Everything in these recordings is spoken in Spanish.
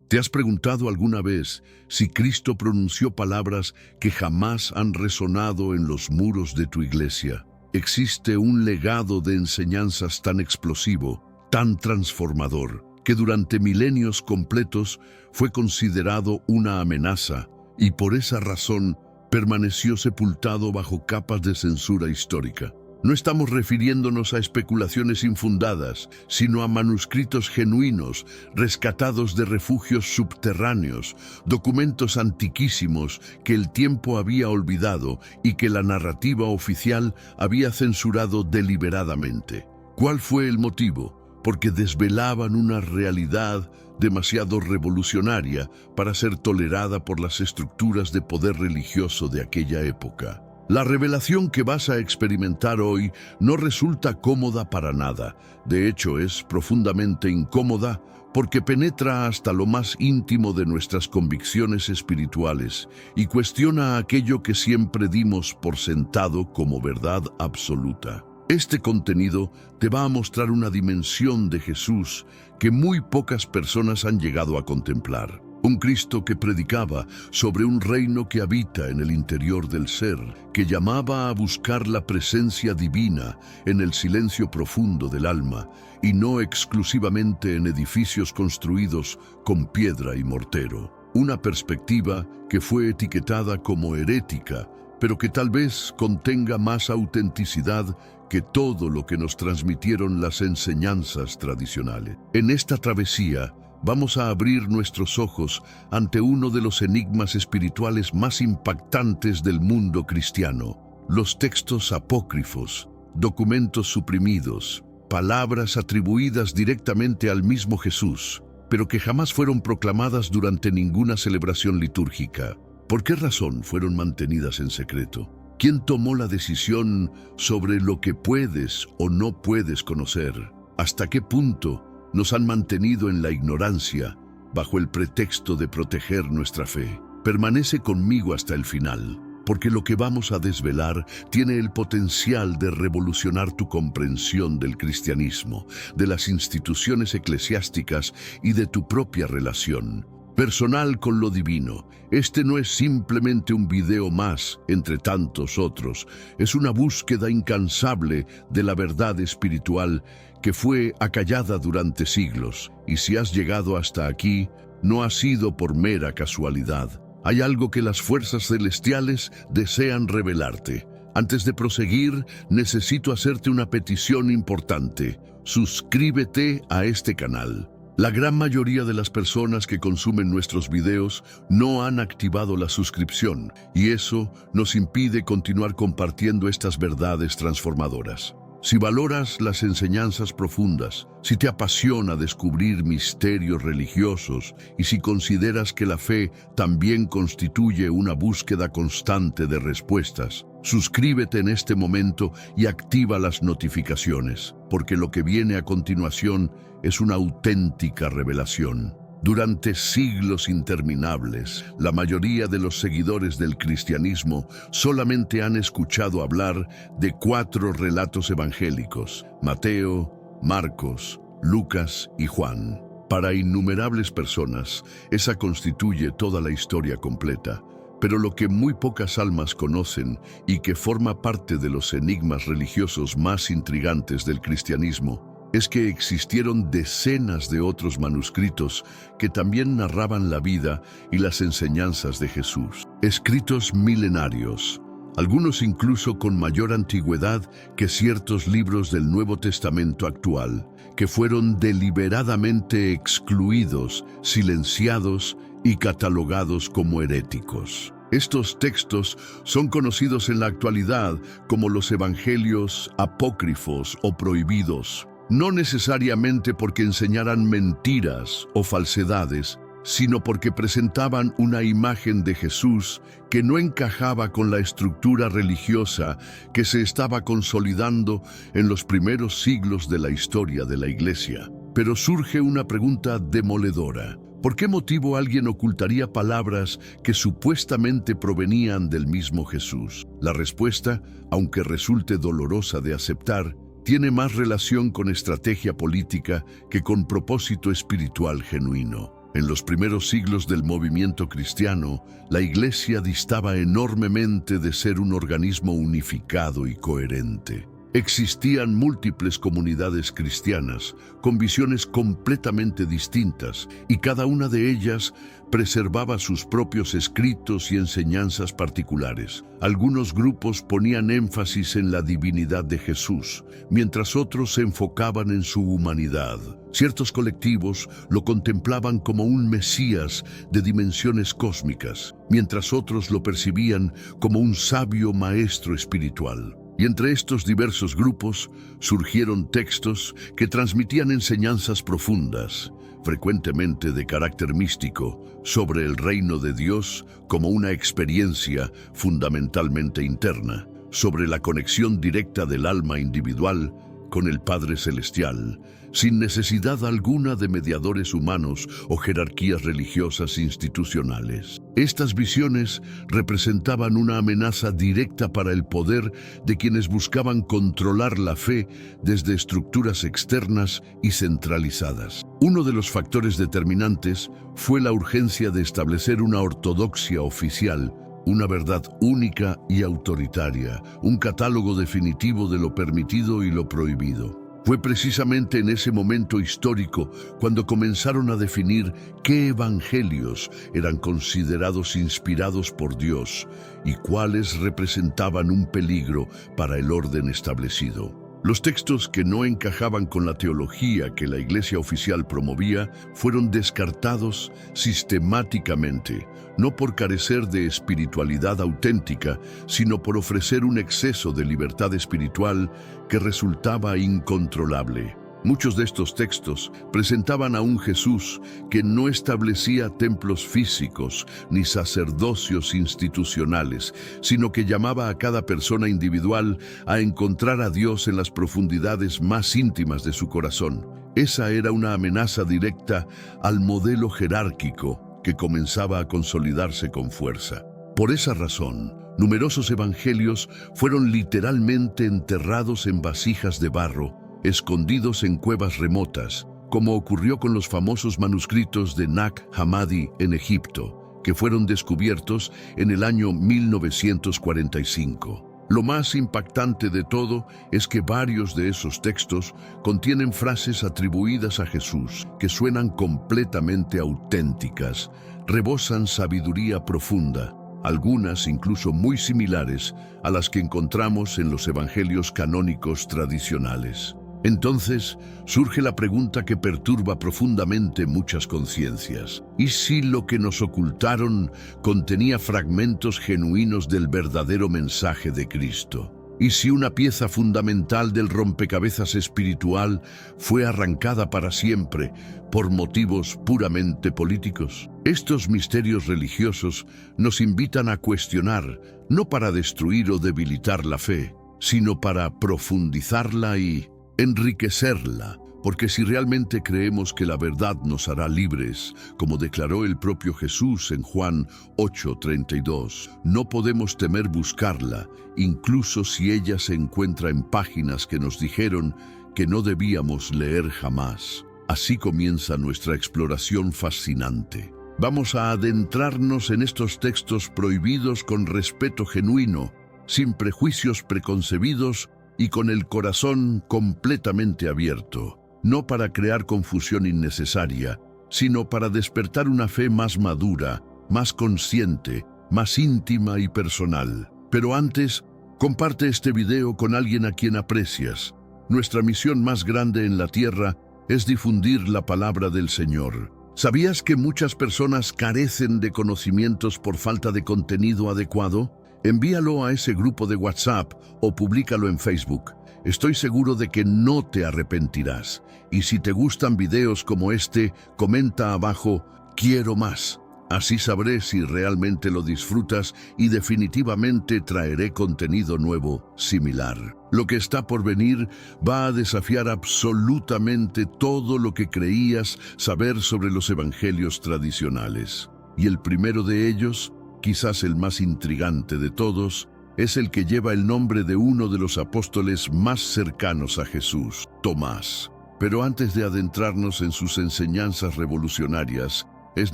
¿Te has preguntado alguna vez si Cristo pronunció palabras que jamás han resonado en los muros de tu iglesia? Existe un legado de enseñanzas tan explosivo, tan transformador, que durante milenios completos fue considerado una amenaza y por esa razón permaneció sepultado bajo capas de censura histórica. No estamos refiriéndonos a especulaciones infundadas, sino a manuscritos genuinos, rescatados de refugios subterráneos, documentos antiquísimos que el tiempo había olvidado y que la narrativa oficial había censurado deliberadamente. ¿Cuál fue el motivo? Porque desvelaban una realidad demasiado revolucionaria para ser tolerada por las estructuras de poder religioso de aquella época. La revelación que vas a experimentar hoy no resulta cómoda para nada. De hecho, es profundamente incómoda porque penetra hasta lo más íntimo de nuestras convicciones espirituales y cuestiona aquello que siempre dimos por sentado como verdad absoluta. Este contenido te va a mostrar una dimensión de Jesús que muy pocas personas han llegado a contemplar. Un Cristo que predicaba sobre un reino que habita en el interior del ser, que llamaba a buscar la presencia divina en el silencio profundo del alma y no exclusivamente en edificios construidos con piedra y mortero. Una perspectiva que fue etiquetada como herética, pero que tal vez contenga más autenticidad que todo lo que nos transmitieron las enseñanzas tradicionales. En esta travesía, vamos a abrir nuestros ojos ante uno de los enigmas espirituales más impactantes del mundo cristiano: los textos apócrifos, documentos suprimidos, palabras atribuidas directamente al mismo Jesús, pero que jamás fueron proclamadas durante ninguna celebración litúrgica. ¿Por qué razón fueron mantenidas en secreto? ¿Quién tomó la decisión sobre lo que puedes o no puedes conocer? ¿Hasta qué punto nos han mantenido en la ignorancia bajo el pretexto de proteger nuestra fe? Permanece conmigo hasta el final, porque lo que vamos a desvelar tiene el potencial de revolucionar tu comprensión del cristianismo, de las instituciones eclesiásticas y de tu propia relación personal con lo divino. Este no es simplemente un video más entre tantos otros, es una búsqueda incansable de la verdad espiritual que fue acallada durante siglos. Y si has llegado hasta aquí, no ha sido por mera casualidad. Hay algo que las fuerzas celestiales desean revelarte. Antes de proseguir, necesito hacerte una petición importante. Suscríbete a este canal. La gran mayoría de las personas que consumen nuestros videos no han activado la suscripción, y eso nos impide continuar compartiendo estas verdades transformadoras. Si valoras las enseñanzas profundas, si te apasiona descubrir misterios religiosos y si consideras que la fe también constituye una búsqueda constante de respuestas, suscríbete en este momento y activa las notificaciones, porque lo que viene a continuación es una auténtica revelación. Durante siglos interminables, la mayoría de los seguidores del cristianismo solamente han escuchado hablar de 4 relatos evangélicos: Mateo, Marcos, Lucas y Juan. Para innumerables personas, esa constituye toda la historia completa. Pero lo que muy pocas almas conocen y que forma parte de los enigmas religiosos más intrigantes del cristianismo es que existieron decenas de otros manuscritos que también narraban la vida y las enseñanzas de Jesús. Escritos milenarios, algunos incluso con mayor antigüedad que ciertos libros del Nuevo Testamento actual, que fueron deliberadamente excluidos, silenciados y catalogados como heréticos. Estos textos son conocidos en la actualidad como los evangelios apócrifos o prohibidos, no necesariamente porque enseñaran mentiras o falsedades, sino porque presentaban una imagen de Jesús que no encajaba con la estructura religiosa que se estaba consolidando en los primeros siglos de la historia de la Iglesia. Pero surge una pregunta demoledora. ¿Por qué motivo alguien ocultaría palabras que supuestamente provenían del mismo Jesús? La respuesta, aunque resulte dolorosa de aceptar, tiene más relación con estrategia política que con propósito espiritual genuino. En los primeros siglos del movimiento cristiano, la Iglesia distaba enormemente de ser un organismo unificado y coherente. Existían múltiples comunidades cristianas con visiones completamente distintas y cada una de ellas preservaba sus propios escritos y enseñanzas particulares. Algunos grupos ponían énfasis en la divinidad de Jesús, mientras otros se enfocaban en su humanidad. Ciertos colectivos lo contemplaban como un Mesías de dimensiones cósmicas, mientras otros lo percibían como un sabio maestro espiritual. Y entre estos diversos grupos surgieron textos que transmitían enseñanzas profundas, frecuentemente de carácter místico, sobre el reino de Dios como una experiencia fundamentalmente interna, sobre la conexión directa del alma individual con el Padre Celestial, sin necesidad alguna de mediadores humanos o jerarquías religiosas institucionales. Estas visiones representaban una amenaza directa para el poder de quienes buscaban controlar la fe desde estructuras externas y centralizadas. Uno de los factores determinantes fue la urgencia de establecer una ortodoxia oficial, una verdad única y autoritaria, un catálogo definitivo de lo permitido y lo prohibido. Fue precisamente en ese momento histórico cuando comenzaron a definir qué evangelios eran considerados inspirados por Dios y cuáles representaban un peligro para el orden establecido. Los textos que no encajaban con la teología que la Iglesia oficial promovía fueron descartados sistemáticamente, no por carecer de espiritualidad auténtica, sino por ofrecer un exceso de libertad espiritual que resultaba incontrolable. Muchos de estos textos presentaban a un Jesús que no establecía templos físicos ni sacerdocios institucionales, sino que llamaba a cada persona individual a encontrar a Dios en las profundidades más íntimas de su corazón. Esa era una amenaza directa al modelo jerárquico que comenzaba a consolidarse con fuerza. Por esa razón, numerosos evangelios fueron literalmente enterrados en vasijas de barro, escondidos en cuevas remotas, como ocurrió con los famosos manuscritos de Nag Hammadi en Egipto, que fueron descubiertos en el año 1945. Lo más impactante de todo es que varios de esos textos contienen frases atribuidas a Jesús que suenan completamente auténticas, rebosan sabiduría profunda, algunas incluso muy similares a las que encontramos en los evangelios canónicos tradicionales. Entonces surge la pregunta que perturba profundamente muchas conciencias. ¿Y si lo que nos ocultaron contenía fragmentos genuinos del verdadero mensaje de Cristo? ¿Y si una pieza fundamental del rompecabezas espiritual fue arrancada para siempre por motivos puramente políticos? Estos misterios religiosos nos invitan a cuestionar, no para destruir o debilitar la fe, sino para profundizarla y enriquecerla, porque si realmente creemos que la verdad nos hará libres, como declaró el propio Jesús en Juan 8:32, no podemos temer buscarla, incluso si ella se encuentra en páginas que nos dijeron que no debíamos leer jamás. Así comienza nuestra exploración fascinante. Vamos a adentrarnos en estos textos prohibidos con respeto genuino, sin prejuicios preconcebidos y con el corazón completamente abierto, no para crear confusión innecesaria, sino para despertar una fe más madura, más consciente, más íntima y personal. Pero antes, comparte este video con alguien a quien aprecias. Nuestra misión más grande en la tierra es difundir la palabra del Señor. ¿Sabías que muchas personas carecen de conocimientos por falta de contenido adecuado? Envíalo a ese grupo de WhatsApp o públicalo en Facebook. Estoy seguro de que no te arrepentirás. Y si te gustan videos como este, comenta abajo, quiero más. Así sabré si realmente lo disfrutas y definitivamente traeré contenido nuevo similar. Lo que está por venir va a desafiar absolutamente todo lo que creías saber sobre los evangelios tradicionales. Y el primero de ellos, quizás el más intrigante de todos, es el que lleva el nombre de uno de los apóstoles más cercanos a Jesús, Tomás. Pero antes de adentrarnos en sus enseñanzas revolucionarias, es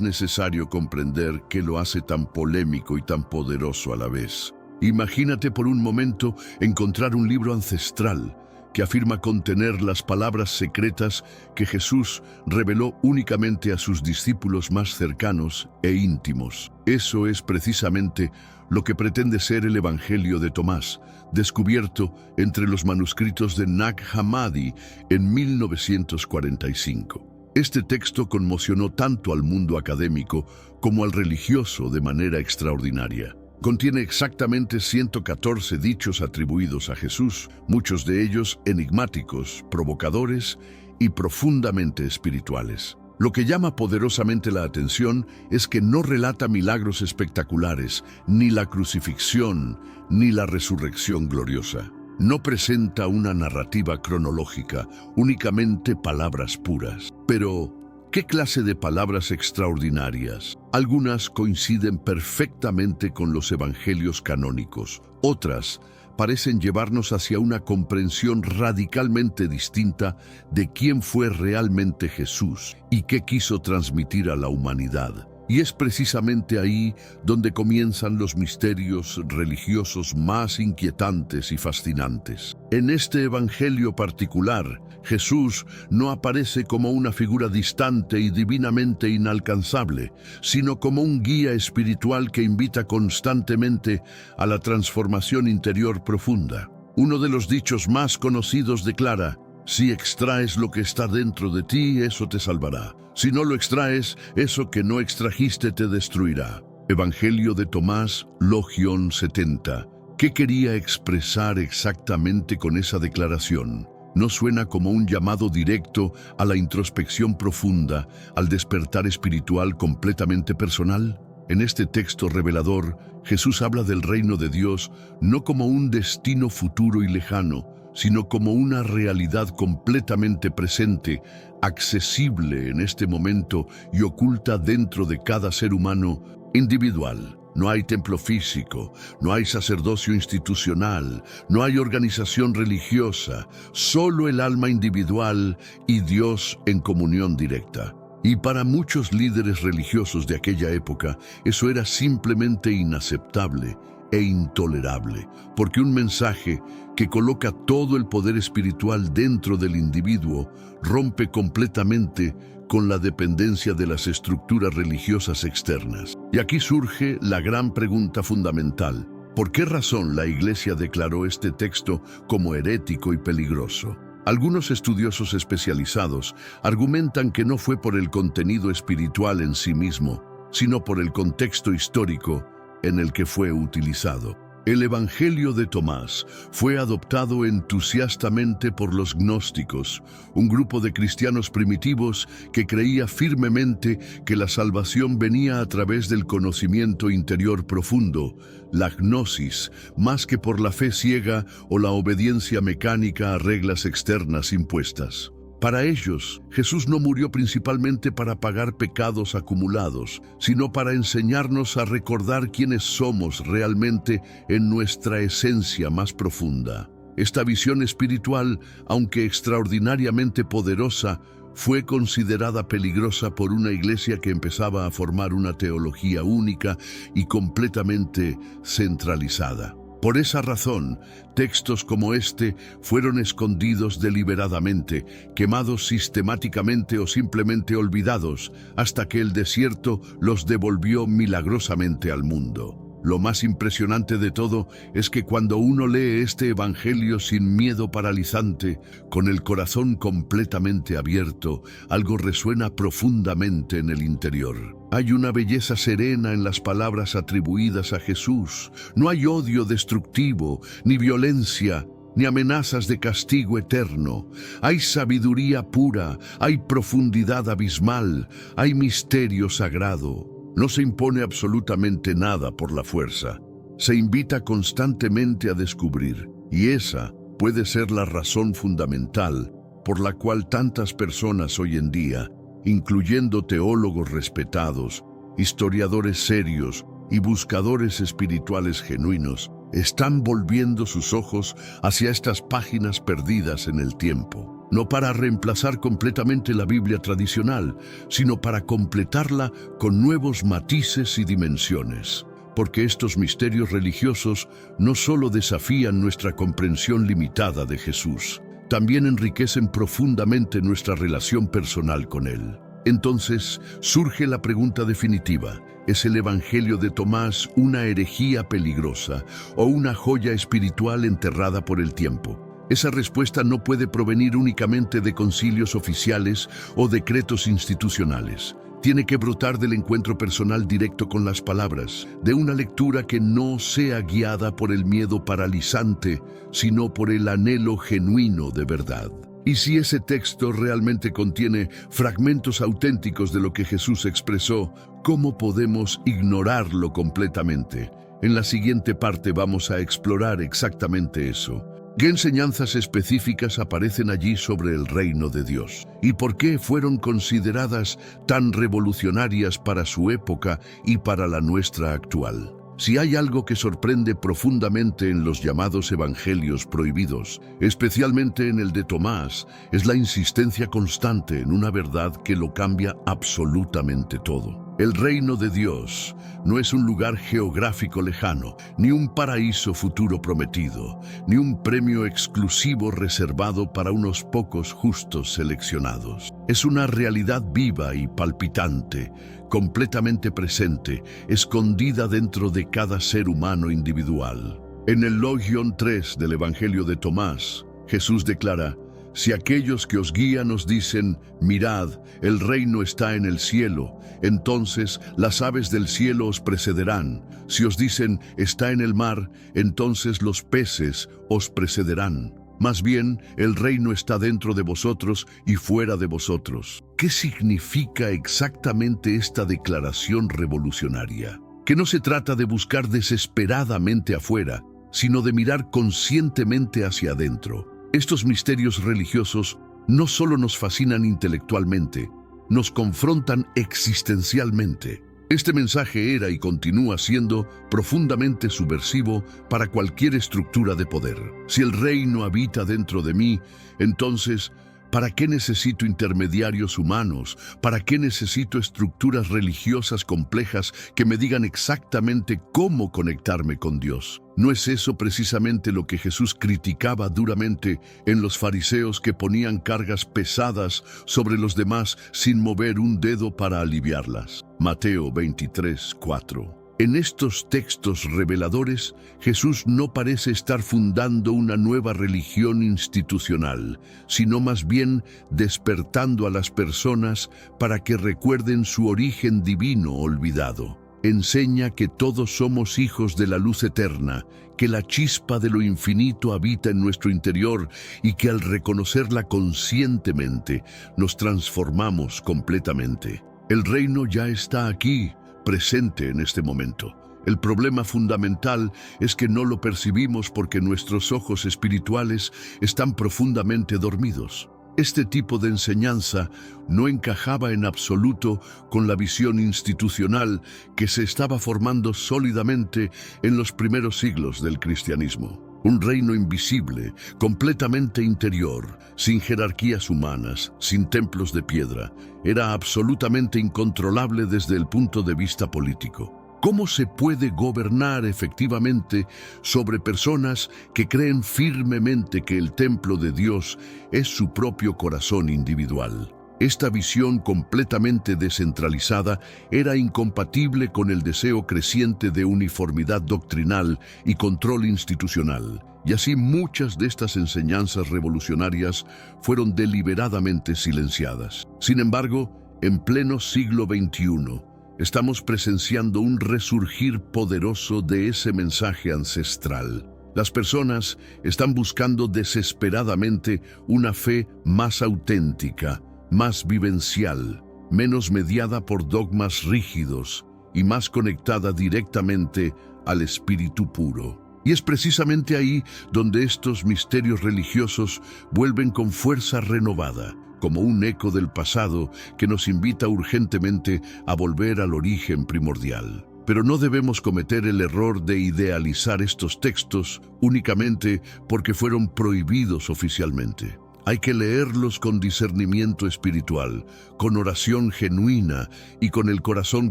necesario comprender qué lo hace tan polémico y tan poderoso a la vez. Imagínate por un momento encontrar un libro ancestral que afirma contener las palabras secretas que Jesús reveló únicamente a sus discípulos más cercanos e íntimos. Eso es precisamente lo que pretende ser el Evangelio de Tomás, descubierto entre los manuscritos de Nag Hammadi en 1945. Este texto conmocionó tanto al mundo académico como al religioso de manera extraordinaria. Contiene exactamente 114 dichos atribuidos a Jesús, muchos de ellos enigmáticos, provocadores y profundamente espirituales. Lo que llama poderosamente la atención es que no relata milagros espectaculares, ni la crucifixión, ni la resurrección gloriosa. No presenta una narrativa cronológica, únicamente palabras puras. Pero, ¿qué clase de palabras extraordinarias? Algunas coinciden perfectamente con los evangelios canónicos. Otras parecen llevarnos hacia una comprensión radicalmente distinta de quién fue realmente Jesús y qué quiso transmitir a la humanidad. Y es precisamente ahí donde comienzan los misterios religiosos más inquietantes y fascinantes. En este evangelio particular, Jesús no aparece como una figura distante y divinamente inalcanzable, sino como un guía espiritual que invita constantemente a la transformación interior profunda. Uno de los dichos más conocidos declara: si extraes lo que está dentro de ti, eso te salvará. Si no lo extraes, eso que no extrajiste te destruirá. Evangelio de Tomás, Logión 70. ¿Qué quería expresar exactamente con esa declaración? ¿No suena como un llamado directo a la introspección profunda, al despertar espiritual completamente personal? En este texto revelador, Jesús habla del reino de Dios no como un destino futuro y lejano, sino como una realidad completamente presente, accesible en este momento y oculta dentro de cada ser humano individual. No hay templo físico, no hay sacerdocio institucional, no hay organización religiosa, solo el alma individual y Dios en comunión directa. Y para muchos líderes religiosos de aquella época, eso era simplemente inaceptable e intolerable, porque un mensaje que coloca todo el poder espiritual dentro del individuo rompe completamente con la dependencia de las estructuras religiosas externas. Y aquí surge la gran pregunta fundamental: ¿por qué razón la Iglesia declaró este texto como herético y peligroso? Algunos estudiosos especializados argumentan que no fue por el contenido espiritual en sí mismo, sino por el contexto histórico en el que fue utilizado. El Evangelio de Tomás fue adoptado entusiastamente por los gnósticos, un grupo de cristianos primitivos que creía firmemente que la salvación venía a través del conocimiento interior profundo, la gnosis, más que por la fe ciega o la obediencia mecánica a reglas externas impuestas. Para ellos, Jesús no murió principalmente para pagar pecados acumulados, sino para enseñarnos a recordar quiénes somos realmente en nuestra esencia más profunda. Esta visión espiritual, aunque extraordinariamente poderosa, fue considerada peligrosa por una iglesia que empezaba a formar una teología única y completamente centralizada. Por esa razón, textos como este fueron escondidos deliberadamente, quemados sistemáticamente o simplemente olvidados, hasta que el desierto los devolvió milagrosamente al mundo. Lo más impresionante de todo es que cuando uno lee este evangelio sin miedo paralizante, con el corazón completamente abierto, algo resuena profundamente en el interior. Hay una belleza serena en las palabras atribuidas a Jesús. No hay odio destructivo, ni violencia, ni amenazas de castigo eterno. Hay sabiduría pura, hay profundidad abismal, hay misterio sagrado. No se impone absolutamente nada por la fuerza. Se invita constantemente a descubrir, y esa puede ser la razón fundamental por la cual tantas personas hoy en día, incluyendo teólogos respetados, historiadores serios y buscadores espirituales genuinos, están volviendo sus ojos hacia estas páginas perdidas en el tiempo. no para reemplazar completamente la Biblia tradicional, sino para completarla con nuevos matices y dimensiones. Porque estos misterios religiosos no solo desafían nuestra comprensión limitada de Jesús, también enriquecen profundamente nuestra relación personal con Él. Entonces surge la pregunta definitiva: ¿es el Evangelio de Tomás una herejía peligrosa o una joya espiritual enterrada por el tiempo? Esa respuesta no puede provenir únicamente de concilios oficiales o decretos institucionales. Tiene que brotar del encuentro personal directo con las palabras, de una lectura que no sea guiada por el miedo paralizante, sino por el anhelo genuino de verdad. Y si ese texto realmente contiene fragmentos auténticos de lo que Jesús expresó, ¿cómo podemos ignorarlo completamente? En la siguiente parte vamos a explorar exactamente eso. ¿Qué enseñanzas específicas aparecen allí sobre el reino de Dios? ¿Y por qué fueron consideradas tan revolucionarias para su época y para la nuestra actual? Si hay algo que sorprende profundamente en los llamados evangelios prohibidos, especialmente en el de Tomás, es la insistencia constante en una verdad que lo cambia absolutamente todo. El reino de Dios no es un lugar geográfico lejano, ni un paraíso futuro prometido, ni un premio exclusivo reservado para unos pocos justos seleccionados. Es una realidad viva y palpitante, completamente presente, escondida dentro de cada ser humano individual. En el Logion 3 del Evangelio de Tomás, Jesús declara: si aquellos que os guían os dicen, mirad, el reino está en el cielo, entonces las aves del cielo os precederán. Si os dicen, está en el mar, entonces los peces os precederán. Más bien, el reino está dentro de vosotros y fuera de vosotros. ¿Qué significa exactamente esta declaración revolucionaria? Que no se trata de buscar desesperadamente afuera, sino de mirar conscientemente hacia adentro. Estos misterios religiosos no solo nos fascinan intelectualmente, nos confrontan existencialmente. Este mensaje era y continúa siendo profundamente subversivo para cualquier estructura de poder. Si el reino habita dentro de mí, entonces, ¿para qué necesito intermediarios humanos? ¿Para qué necesito estructuras religiosas complejas que me digan exactamente cómo conectarme con Dios? ¿No es eso precisamente lo que Jesús criticaba duramente en los fariseos que ponían cargas pesadas sobre los demás sin mover un dedo para aliviarlas? Mateo 23:4. En estos textos reveladores, Jesús no parece estar fundando una nueva religión institucional, sino más bien despertando a las personas para que recuerden su origen divino olvidado. Enseña que todos somos hijos de la luz eterna, que la chispa de lo infinito habita en nuestro interior y que al reconocerla conscientemente nos transformamos completamente. El reino ya está aquí, presente en este momento. El problema fundamental es que no lo percibimos porque nuestros ojos espirituales están profundamente dormidos. Este tipo de enseñanza no encajaba en absoluto con la visión institucional que se estaba formando sólidamente en los primeros siglos del cristianismo. Un reino invisible, completamente interior, sin jerarquías humanas, sin templos de piedra, era absolutamente incontrolable desde el punto de vista político. ¿Cómo se puede gobernar efectivamente sobre personas que creen firmemente que el templo de Dios es su propio corazón individual? Esta visión completamente descentralizada era incompatible con el deseo creciente de uniformidad doctrinal y control institucional, y así muchas de estas enseñanzas revolucionarias fueron deliberadamente silenciadas. Sin embargo, en pleno siglo XXI, estamos presenciando un resurgir poderoso de ese mensaje ancestral. Las personas están buscando desesperadamente una fe más auténtica, más vivencial, menos mediada por dogmas rígidos y más conectada directamente al espíritu puro. Y es precisamente ahí donde estos misterios religiosos vuelven con fuerza renovada, como un eco del pasado que nos invita urgentemente a volver al origen primordial. Pero no debemos cometer el error de idealizar estos textos únicamente porque fueron prohibidos oficialmente. Hay que leerlos con discernimiento espiritual, con oración genuina y con el corazón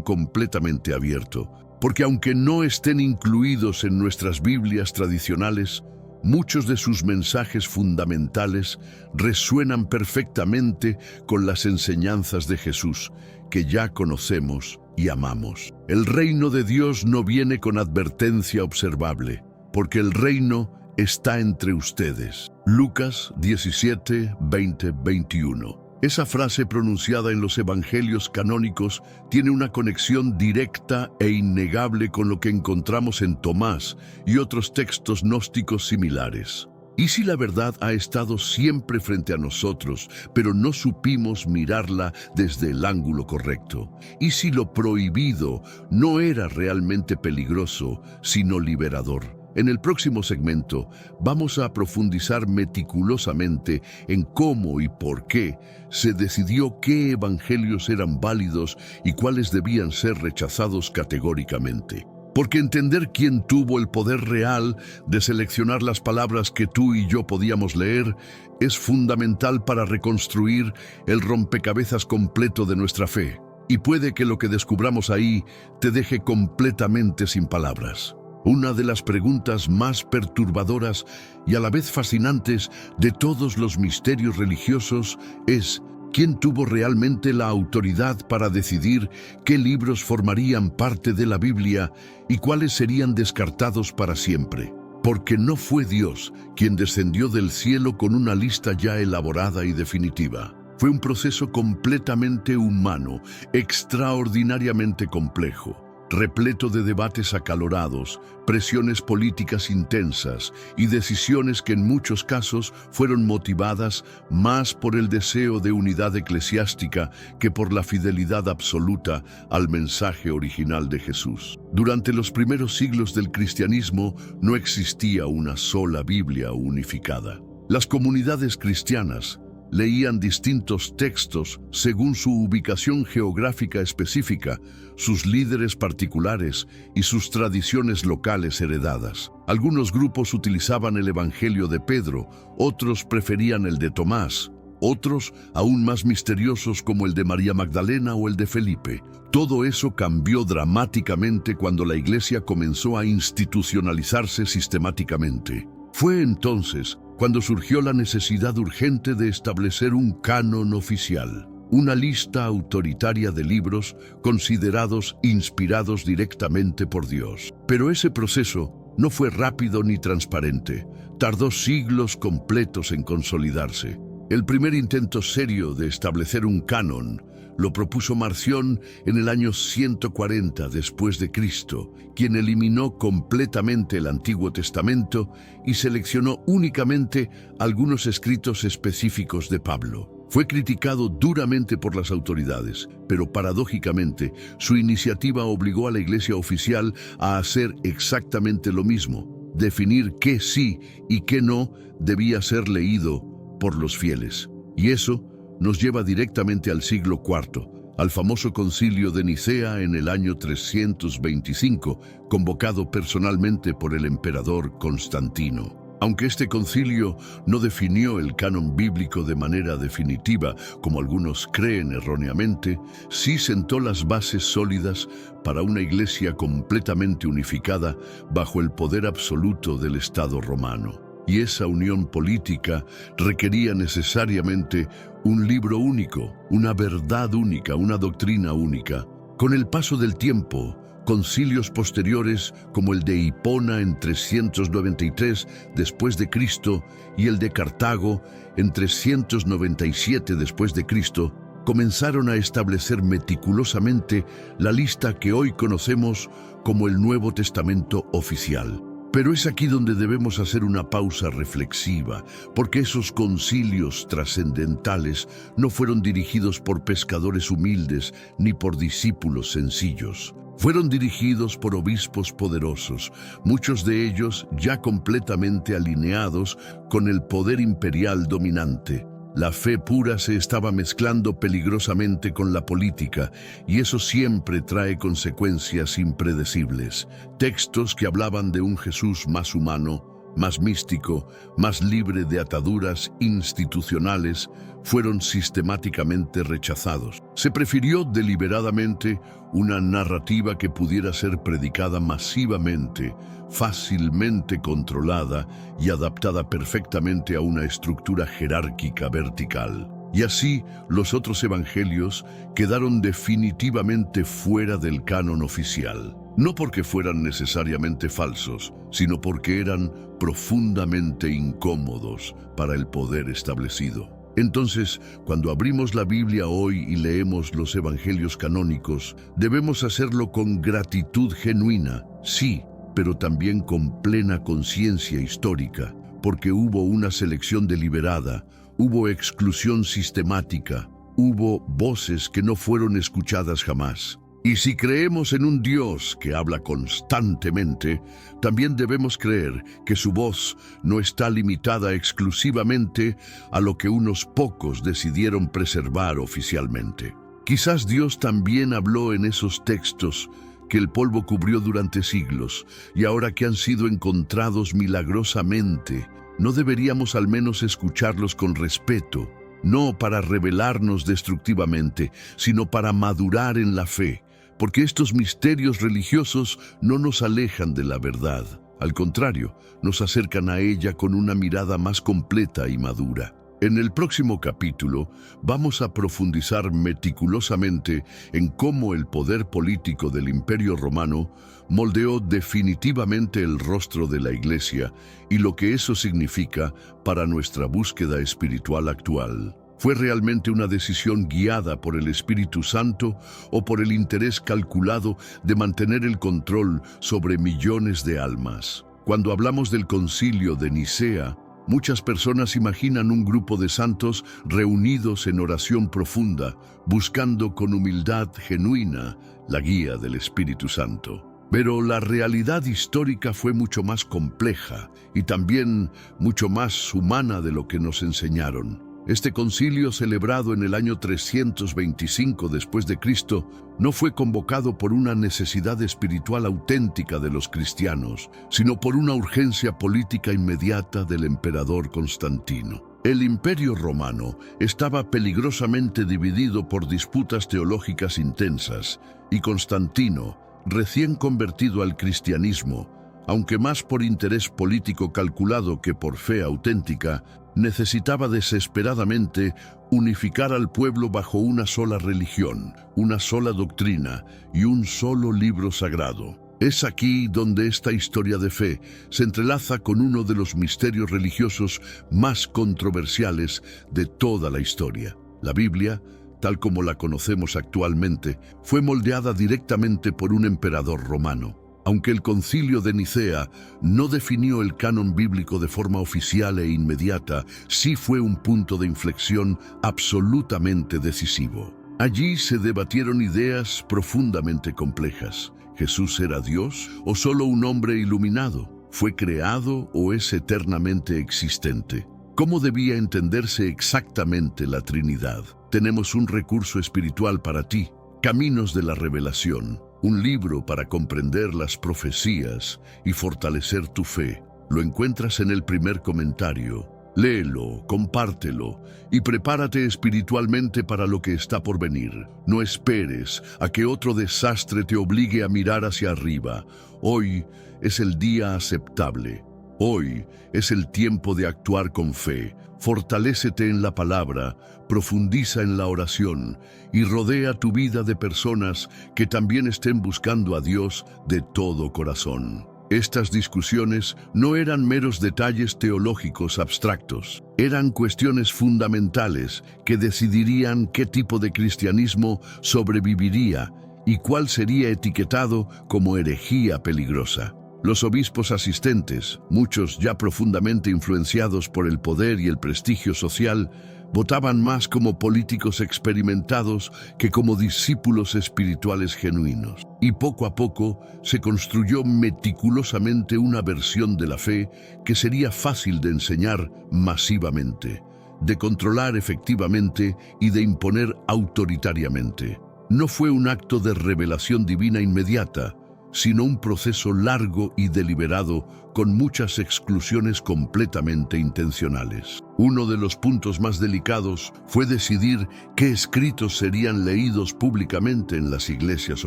completamente abierto. Porque aunque no estén incluidos en nuestras Biblias tradicionales, muchos de sus mensajes fundamentales resuenan perfectamente con las enseñanzas de Jesús, que ya conocemos y amamos. El reino de Dios no viene con advertencia observable, porque el reino está entre ustedes. Lucas 17, 20, 21. Esa frase pronunciada en los evangelios canónicos tiene una conexión directa e innegable con lo que encontramos en Tomás y otros textos gnósticos similares. ¿Y si la verdad ha estado siempre frente a nosotros, pero no supimos mirarla desde el ángulo correcto? ¿Y si lo prohibido no era realmente peligroso, sino liberador? En el próximo segmento vamos a profundizar meticulosamente en cómo y por qué se decidió qué evangelios eran válidos y cuáles debían ser rechazados categóricamente. Porque entender quién tuvo el poder real de seleccionar las palabras que tú y yo podíamos leer es fundamental para reconstruir el rompecabezas completo de nuestra fe. Y puede que lo que descubramos ahí te deje completamente sin palabras. Una de las preguntas más perturbadoras y a la vez fascinantes de todos los misterios religiosos es: ¿quién tuvo realmente la autoridad para decidir qué libros formarían parte de la Biblia y cuáles serían descartados para siempre? Porque no fue Dios quien descendió del cielo con una lista ya elaborada y definitiva. Fue un proceso completamente humano, extraordinariamente complejo, repleto de debates acalorados, presiones políticas intensas y decisiones que en muchos casos fueron motivadas más por el deseo de unidad eclesiástica que por la fidelidad absoluta al mensaje original de Jesús. Durante los primeros siglos del cristianismo no existía una sola Biblia unificada. Las comunidades cristianas leían distintos textos según su ubicación geográfica específica, sus líderes particulares y sus tradiciones locales heredadas. Algunos grupos utilizaban el Evangelio de Pedro, otros preferían el de Tomás, otros aún más misteriosos como el de María Magdalena o el de Felipe. Todo eso cambió dramáticamente cuando la Iglesia comenzó a institucionalizarse sistemáticamente. Fue entonces cuando surgió la necesidad urgente de establecer un canon oficial, una lista autoritaria de libros considerados inspirados directamente por Dios. Pero ese proceso no fue rápido ni transparente, tardó siglos completos en consolidarse. El primer intento serio de establecer un canon lo propuso Marción en el año 140 después de Cristo, quien eliminó completamente el Antiguo Testamento y seleccionó únicamente algunos escritos específicos de Pablo. Fue criticado duramente por las autoridades, pero paradójicamente su iniciativa obligó a la Iglesia oficial a hacer exactamente lo mismo, definir qué sí y qué no debía ser leído por los fieles. Y eso nos lleva directamente al siglo IV, al famoso concilio de Nicea en el año 325, convocado personalmente por el emperador Constantino. Aunque este concilio no definió el canon bíblico de manera definitiva, como algunos creen erróneamente, sí sentó las bases sólidas para una iglesia completamente unificada bajo el poder absoluto del Estado romano. Y esa unión política requería necesariamente un libro único, una verdad única, una doctrina única. Con el paso del tiempo, concilios posteriores como el de Hipona en 393 después de Cristo y el de Cartago en 397 después de Cristo comenzaron a establecer meticulosamente la lista que hoy conocemos como el Nuevo Testamento oficial. Pero es aquí donde debemos hacer una pausa reflexiva, porque esos concilios trascendentales no fueron dirigidos por pescadores humildes ni por discípulos sencillos. Fueron dirigidos por obispos poderosos, muchos de ellos ya completamente alineados con el poder imperial dominante. La fe pura se estaba mezclando peligrosamente con la política, y eso siempre trae consecuencias impredecibles. Textos que hablaban de un Jesús más humano, más místico, más libre de ataduras institucionales, fueron sistemáticamente rechazados. Se prefirió deliberadamente una narrativa que pudiera ser predicada masivamente, fácilmente controlada y adaptada perfectamente a una estructura jerárquica vertical. Y así, los otros evangelios quedaron definitivamente fuera del canon oficial. No porque fueran necesariamente falsos, sino porque eran profundamente incómodos para el poder establecido. Entonces, cuando abrimos la Biblia hoy y leemos los evangelios canónicos, debemos hacerlo con gratitud genuina, sí, pero también con plena conciencia histórica, porque hubo una selección deliberada, hubo exclusión sistemática, hubo voces que no fueron escuchadas jamás. Y si creemos en un Dios que habla constantemente, también debemos creer que su voz no está limitada exclusivamente a lo que unos pocos decidieron preservar oficialmente. Quizás Dios también habló en esos textos que el polvo cubrió durante siglos, y ahora que han sido encontrados milagrosamente, ¿no deberíamos al menos escucharlos con respeto? No para rebelarnos destructivamente, sino para madurar en la fe. Porque estos misterios religiosos no nos alejan de la verdad. Al contrario, nos acercan a ella con una mirada más completa y madura. En el próximo capítulo vamos a profundizar meticulosamente en cómo el poder político del Imperio Romano moldeó definitivamente el rostro de la Iglesia y lo que eso significa para nuestra búsqueda espiritual actual. ¿Fue realmente una decisión guiada por el Espíritu Santo o por el interés calculado de mantener el control sobre millones de almas? Cuando hablamos del Concilio de Nicea, muchas personas imaginan un grupo de santos reunidos en oración profunda, buscando con humildad genuina la guía del Espíritu Santo. Pero la realidad histórica fue mucho más compleja y también mucho más humana de lo que nos enseñaron. Este concilio, celebrado en el año 325 después de Cristo, no fue convocado por una necesidad espiritual auténtica de los cristianos, sino por una urgencia política inmediata del emperador Constantino. El Imperio Romano estaba peligrosamente dividido por disputas teológicas intensas, y Constantino, recién convertido al cristianismo, aunque más por interés político calculado que por fe auténtica, necesitaba desesperadamente unificar al pueblo bajo una sola religión, una sola doctrina y un solo libro sagrado. Es aquí donde esta historia de fe se entrelaza con uno de los misterios religiosos más controversiales de toda la historia. La Biblia, tal como la conocemos actualmente, fue moldeada directamente por un emperador romano. Aunque el Concilio de Nicea no definió el canon bíblico de forma oficial e inmediata, sí fue un punto de inflexión absolutamente decisivo. Allí se debatieron ideas profundamente complejas. ¿Jesús era Dios o solo un hombre iluminado? ¿Fue creado o es eternamente existente? ¿Cómo debía entenderse exactamente la Trinidad? Tenemos un recurso espiritual para ti, Caminos de la Revelación. Un libro para comprender las profecías y fortalecer tu fe. Lo encuentras en el primer comentario. Léelo, compártelo y prepárate espiritualmente para lo que está por venir. No esperes a que otro desastre te obligue a mirar hacia arriba. Hoy es el día aceptable. Hoy es el tiempo de actuar con fe. Fortalécete en la palabra, profundiza en la oración y rodea tu vida de personas que también estén buscando a Dios de todo corazón. Estas discusiones no eran meros detalles teológicos abstractos, eran cuestiones fundamentales que decidirían qué tipo de cristianismo sobreviviría y cuál sería etiquetado como herejía peligrosa. Los obispos asistentes, muchos ya profundamente influenciados por el poder y el prestigio social, votaban más como políticos experimentados que como discípulos espirituales genuinos. Y poco a poco se construyó meticulosamente una versión de la fe que sería fácil de enseñar masivamente, de controlar efectivamente y de imponer autoritariamente. No fue un acto de revelación divina inmediata, sino un proceso largo y deliberado con muchas exclusiones completamente intencionales. Uno de los puntos más delicados fue decidir qué escritos serían leídos públicamente en las iglesias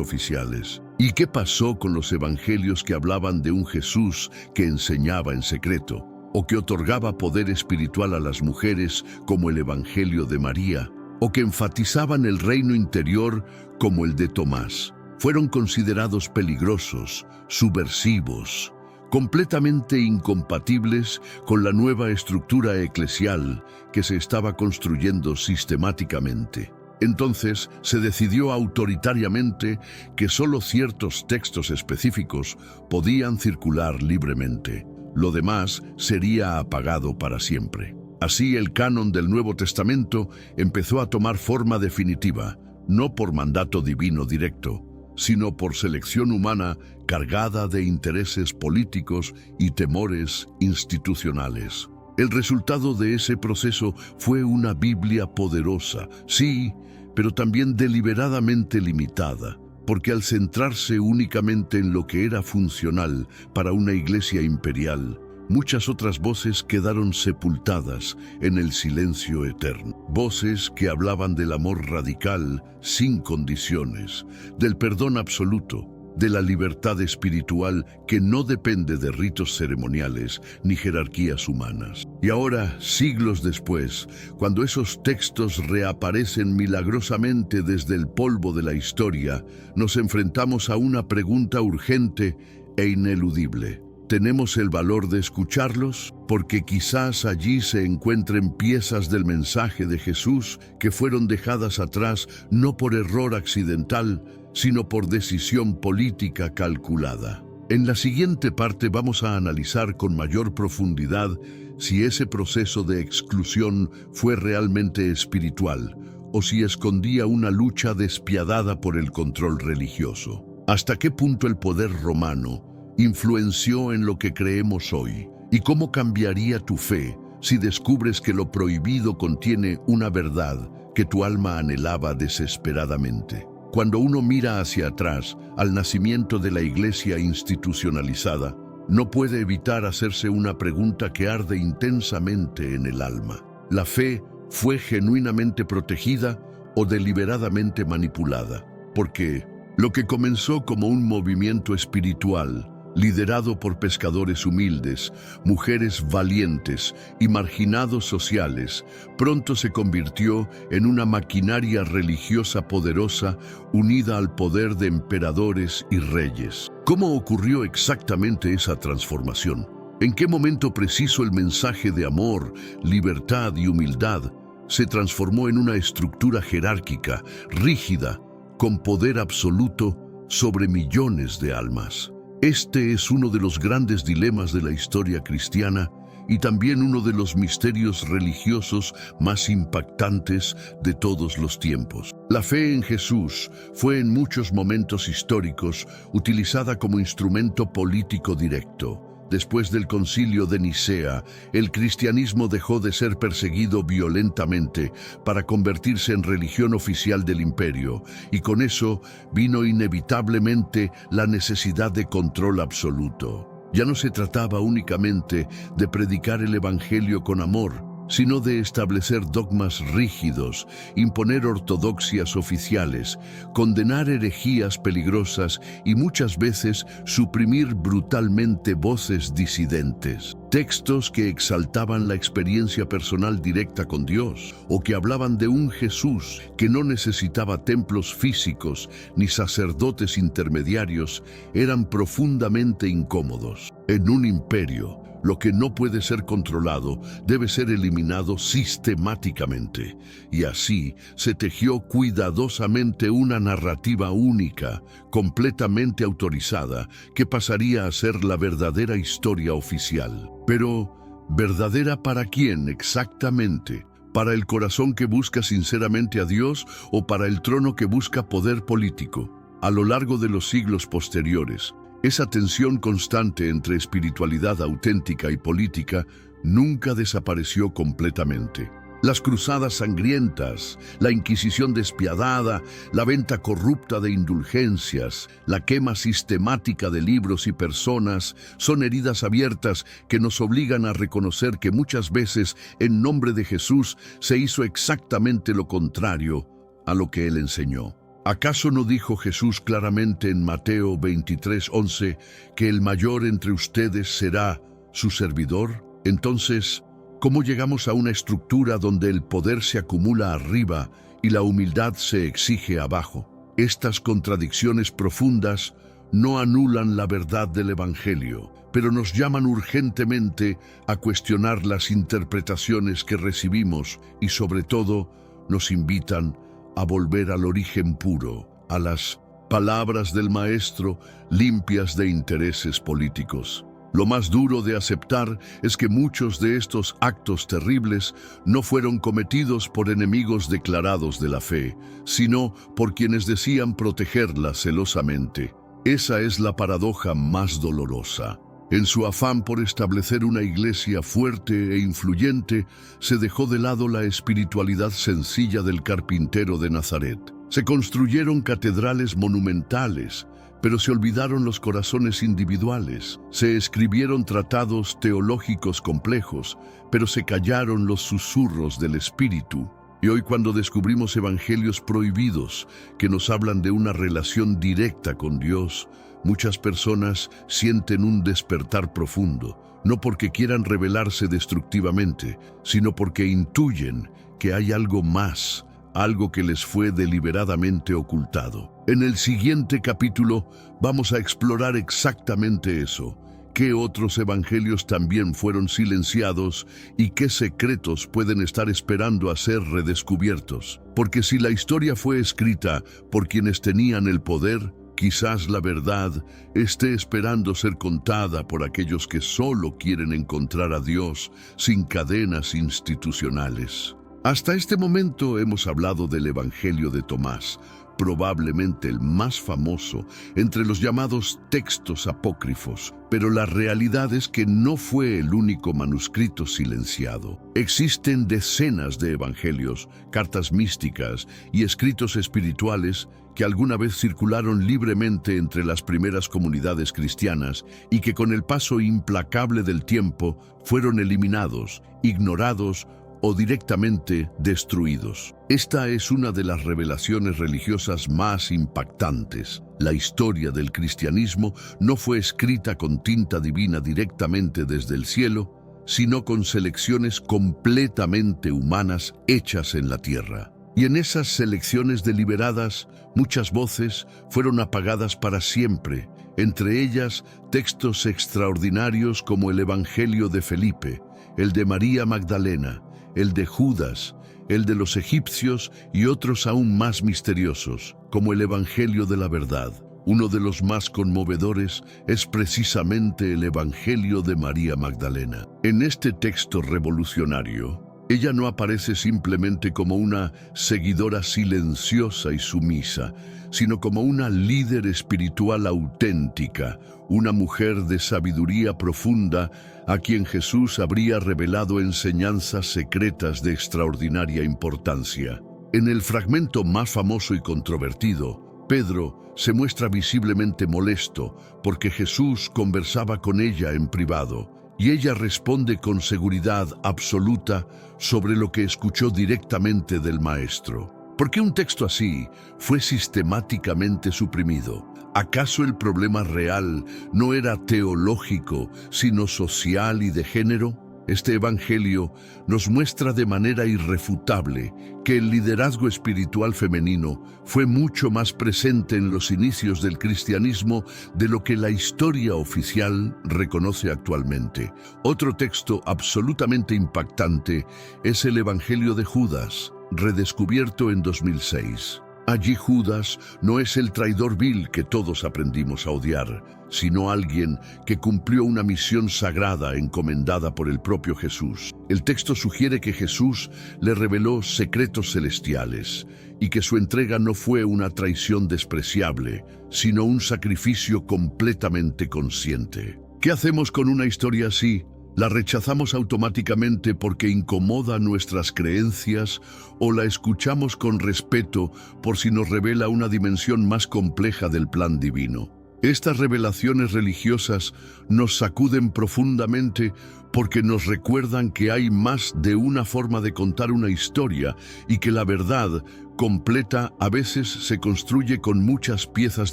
oficiales. ¿Y qué pasó con los evangelios que hablaban de un Jesús que enseñaba en secreto, o que otorgaba poder espiritual a las mujeres como el Evangelio de María, o que enfatizaban el reino interior como el de Tomás? Fueron considerados peligrosos, subversivos, completamente incompatibles con la nueva estructura eclesial que se estaba construyendo sistemáticamente. Entonces se decidió autoritariamente que solo ciertos textos específicos podían circular libremente. Lo demás sería apagado para siempre. Así el canon del Nuevo Testamento empezó a tomar forma definitiva, no por mandato divino directo, sino por selección humana cargada de intereses políticos y temores institucionales. El resultado de ese proceso fue una Biblia poderosa, sí, pero también deliberadamente limitada, porque al centrarse únicamente en lo que era funcional para una iglesia imperial, muchas otras voces quedaron sepultadas en el silencio eterno. Voces que hablaban del amor radical, sin condiciones, del perdón absoluto, de la libertad espiritual que no depende de ritos ceremoniales ni jerarquías humanas. Y ahora, siglos después, cuando esos textos reaparecen milagrosamente desde el polvo de la historia, nos enfrentamos a una pregunta urgente e ineludible. ¿Tenemos el valor de escucharlos? Porque quizás allí se encuentren piezas del mensaje de Jesús que fueron dejadas atrás no por error accidental, sino por decisión política calculada. En la siguiente parte vamos a analizar con mayor profundidad si ese proceso de exclusión fue realmente espiritual o si escondía una lucha despiadada por el control religioso. ¿Hasta qué punto el poder romano influenció en lo que creemos hoy? ¿Y cómo cambiaría tu fe si descubres que lo prohibido contiene una verdad que tu alma anhelaba desesperadamente? Cuando uno mira hacia atrás al nacimiento de la iglesia institucionalizada, no puede evitar hacerse una pregunta que arde intensamente en el alma. ¿La fe fue genuinamente protegida o deliberadamente manipulada? Porque lo que comenzó como un movimiento espiritual, liderado por pescadores humildes, mujeres valientes y marginados sociales, pronto se convirtió en una maquinaria religiosa poderosa unida al poder de emperadores y reyes. ¿Cómo ocurrió exactamente esa transformación? ¿En qué momento preciso el mensaje de amor, libertad y humildad se transformó en una estructura jerárquica, rígida, con poder absoluto sobre millones de almas? Este es uno de los grandes dilemas de la historia cristiana y también uno de los misterios religiosos más impactantes de todos los tiempos. La fe en Jesús fue en muchos momentos históricos utilizada como instrumento político directo. Después del Concilio de Nicea, el cristianismo dejó de ser perseguido violentamente para convertirse en religión oficial del imperio, y con eso vino inevitablemente la necesidad de control absoluto. Ya no se trataba únicamente de predicar el evangelio con amor, sino de establecer dogmas rígidos, imponer ortodoxias oficiales, condenar herejías peligrosas y muchas veces suprimir brutalmente voces disidentes. Textos que exaltaban la experiencia personal directa con Dios o que hablaban de un Jesús que no necesitaba templos físicos ni sacerdotes intermediarios eran profundamente incómodos. En un imperio, lo que no puede ser controlado debe ser eliminado sistemáticamente, y así se tejió cuidadosamente una narrativa única, completamente autorizada, que pasaría a ser la verdadera historia oficial. Pero, ¿verdadera para quién exactamente? ¿Para el corazón que busca sinceramente a Dios o para el trono que busca poder político? A lo largo de los siglos posteriores, esa tensión constante entre espiritualidad auténtica y política nunca desapareció completamente. Las cruzadas sangrientas, la Inquisición despiadada, la venta corrupta de indulgencias, la quema sistemática de libros y personas son heridas abiertas que nos obligan a reconocer que muchas veces en nombre de Jesús se hizo exactamente lo contrario a lo que Él enseñó. ¿Acaso no dijo Jesús claramente en Mateo 23:11 que el mayor entre ustedes será su servidor? Entonces, ¿cómo llegamos a una estructura donde el poder se acumula arriba y la humildad se exige abajo? Estas contradicciones profundas no anulan la verdad del Evangelio, pero nos llaman urgentemente a cuestionar las interpretaciones que recibimos y sobre todo nos invitan a volver al origen puro, a las palabras del Maestro limpias de intereses políticos. Lo más duro de aceptar es que muchos de estos actos terribles no fueron cometidos por enemigos declarados de la fe, sino por quienes decían protegerla celosamente. Esa es la paradoja más dolorosa. En su afán por establecer una iglesia fuerte e influyente, se dejó de lado la espiritualidad sencilla del carpintero de Nazaret. Se construyeron catedrales monumentales, pero se olvidaron los corazones individuales. Se escribieron tratados teológicos complejos, pero se callaron los susurros del espíritu. Y hoy, cuando descubrimos evangelios prohibidos que nos hablan de una relación directa con Dios, muchas personas sienten un despertar profundo, no porque quieran rebelarse destructivamente, sino porque intuyen que hay algo más, algo que les fue deliberadamente ocultado. En el siguiente capítulo vamos a explorar exactamente eso. ¿Qué otros evangelios también fueron silenciados y qué secretos pueden estar esperando a ser redescubiertos? Porque si la historia fue escrita por quienes tenían el poder, quizás la verdad esté esperando ser contada por aquellos que solo quieren encontrar a Dios sin cadenas institucionales. Hasta este momento hemos hablado del Evangelio de Tomás, probablemente el más famoso entre los llamados textos apócrifos, pero la realidad es que no fue el único manuscrito silenciado. Existen decenas de evangelios, cartas místicas y escritos espirituales que alguna vez circularon libremente entre las primeras comunidades cristianas y que con el paso implacable del tiempo fueron eliminados, ignorados o directamente destruidos. Esta es una de las revelaciones religiosas más impactantes. La historia del cristianismo no fue escrita con tinta divina directamente desde el cielo, sino con selecciones completamente humanas hechas en la tierra. Y en esas selecciones deliberadas, muchas voces fueron apagadas para siempre, entre ellas textos extraordinarios como el Evangelio de Felipe, el de María Magdalena, el de Judas, el de los egipcios y otros aún más misteriosos, como el Evangelio de la Verdad. Uno de los más conmovedores es precisamente el Evangelio de María Magdalena. En este texto revolucionario, ella no aparece simplemente como una seguidora silenciosa y sumisa, sino como una líder espiritual auténtica, una mujer de sabiduría profunda a quien Jesús habría revelado enseñanzas secretas de extraordinaria importancia. En el fragmento más famoso y controvertido, Pedro se muestra visiblemente molesto porque Jesús conversaba con ella en privado, y ella responde con seguridad absoluta sobre lo que escuchó directamente del Maestro. ¿Por qué un texto así fue sistemáticamente suprimido? ¿Acaso el problema real no era teológico, sino social y de género? Este evangelio nos muestra de manera irrefutable que el liderazgo espiritual femenino fue mucho más presente en los inicios del cristianismo de lo que la historia oficial reconoce actualmente. Otro texto absolutamente impactante es el Evangelio de Judas, redescubierto en 2006. Allí Judas no es el traidor vil que todos aprendimos a odiar, sino alguien que cumplió una misión sagrada encomendada por el propio Jesús. El texto sugiere que Jesús le reveló secretos celestiales y que su entrega no fue una traición despreciable, sino un sacrificio completamente consciente. ¿Qué hacemos con una historia así? La rechazamos automáticamente porque incomoda nuestras creencias o la escuchamos con respeto por si nos revela una dimensión más compleja del plan divino. Estas revelaciones religiosas nos sacuden profundamente porque nos recuerdan que hay más de una forma de contar una historia y que la verdad completa a veces se construye con muchas piezas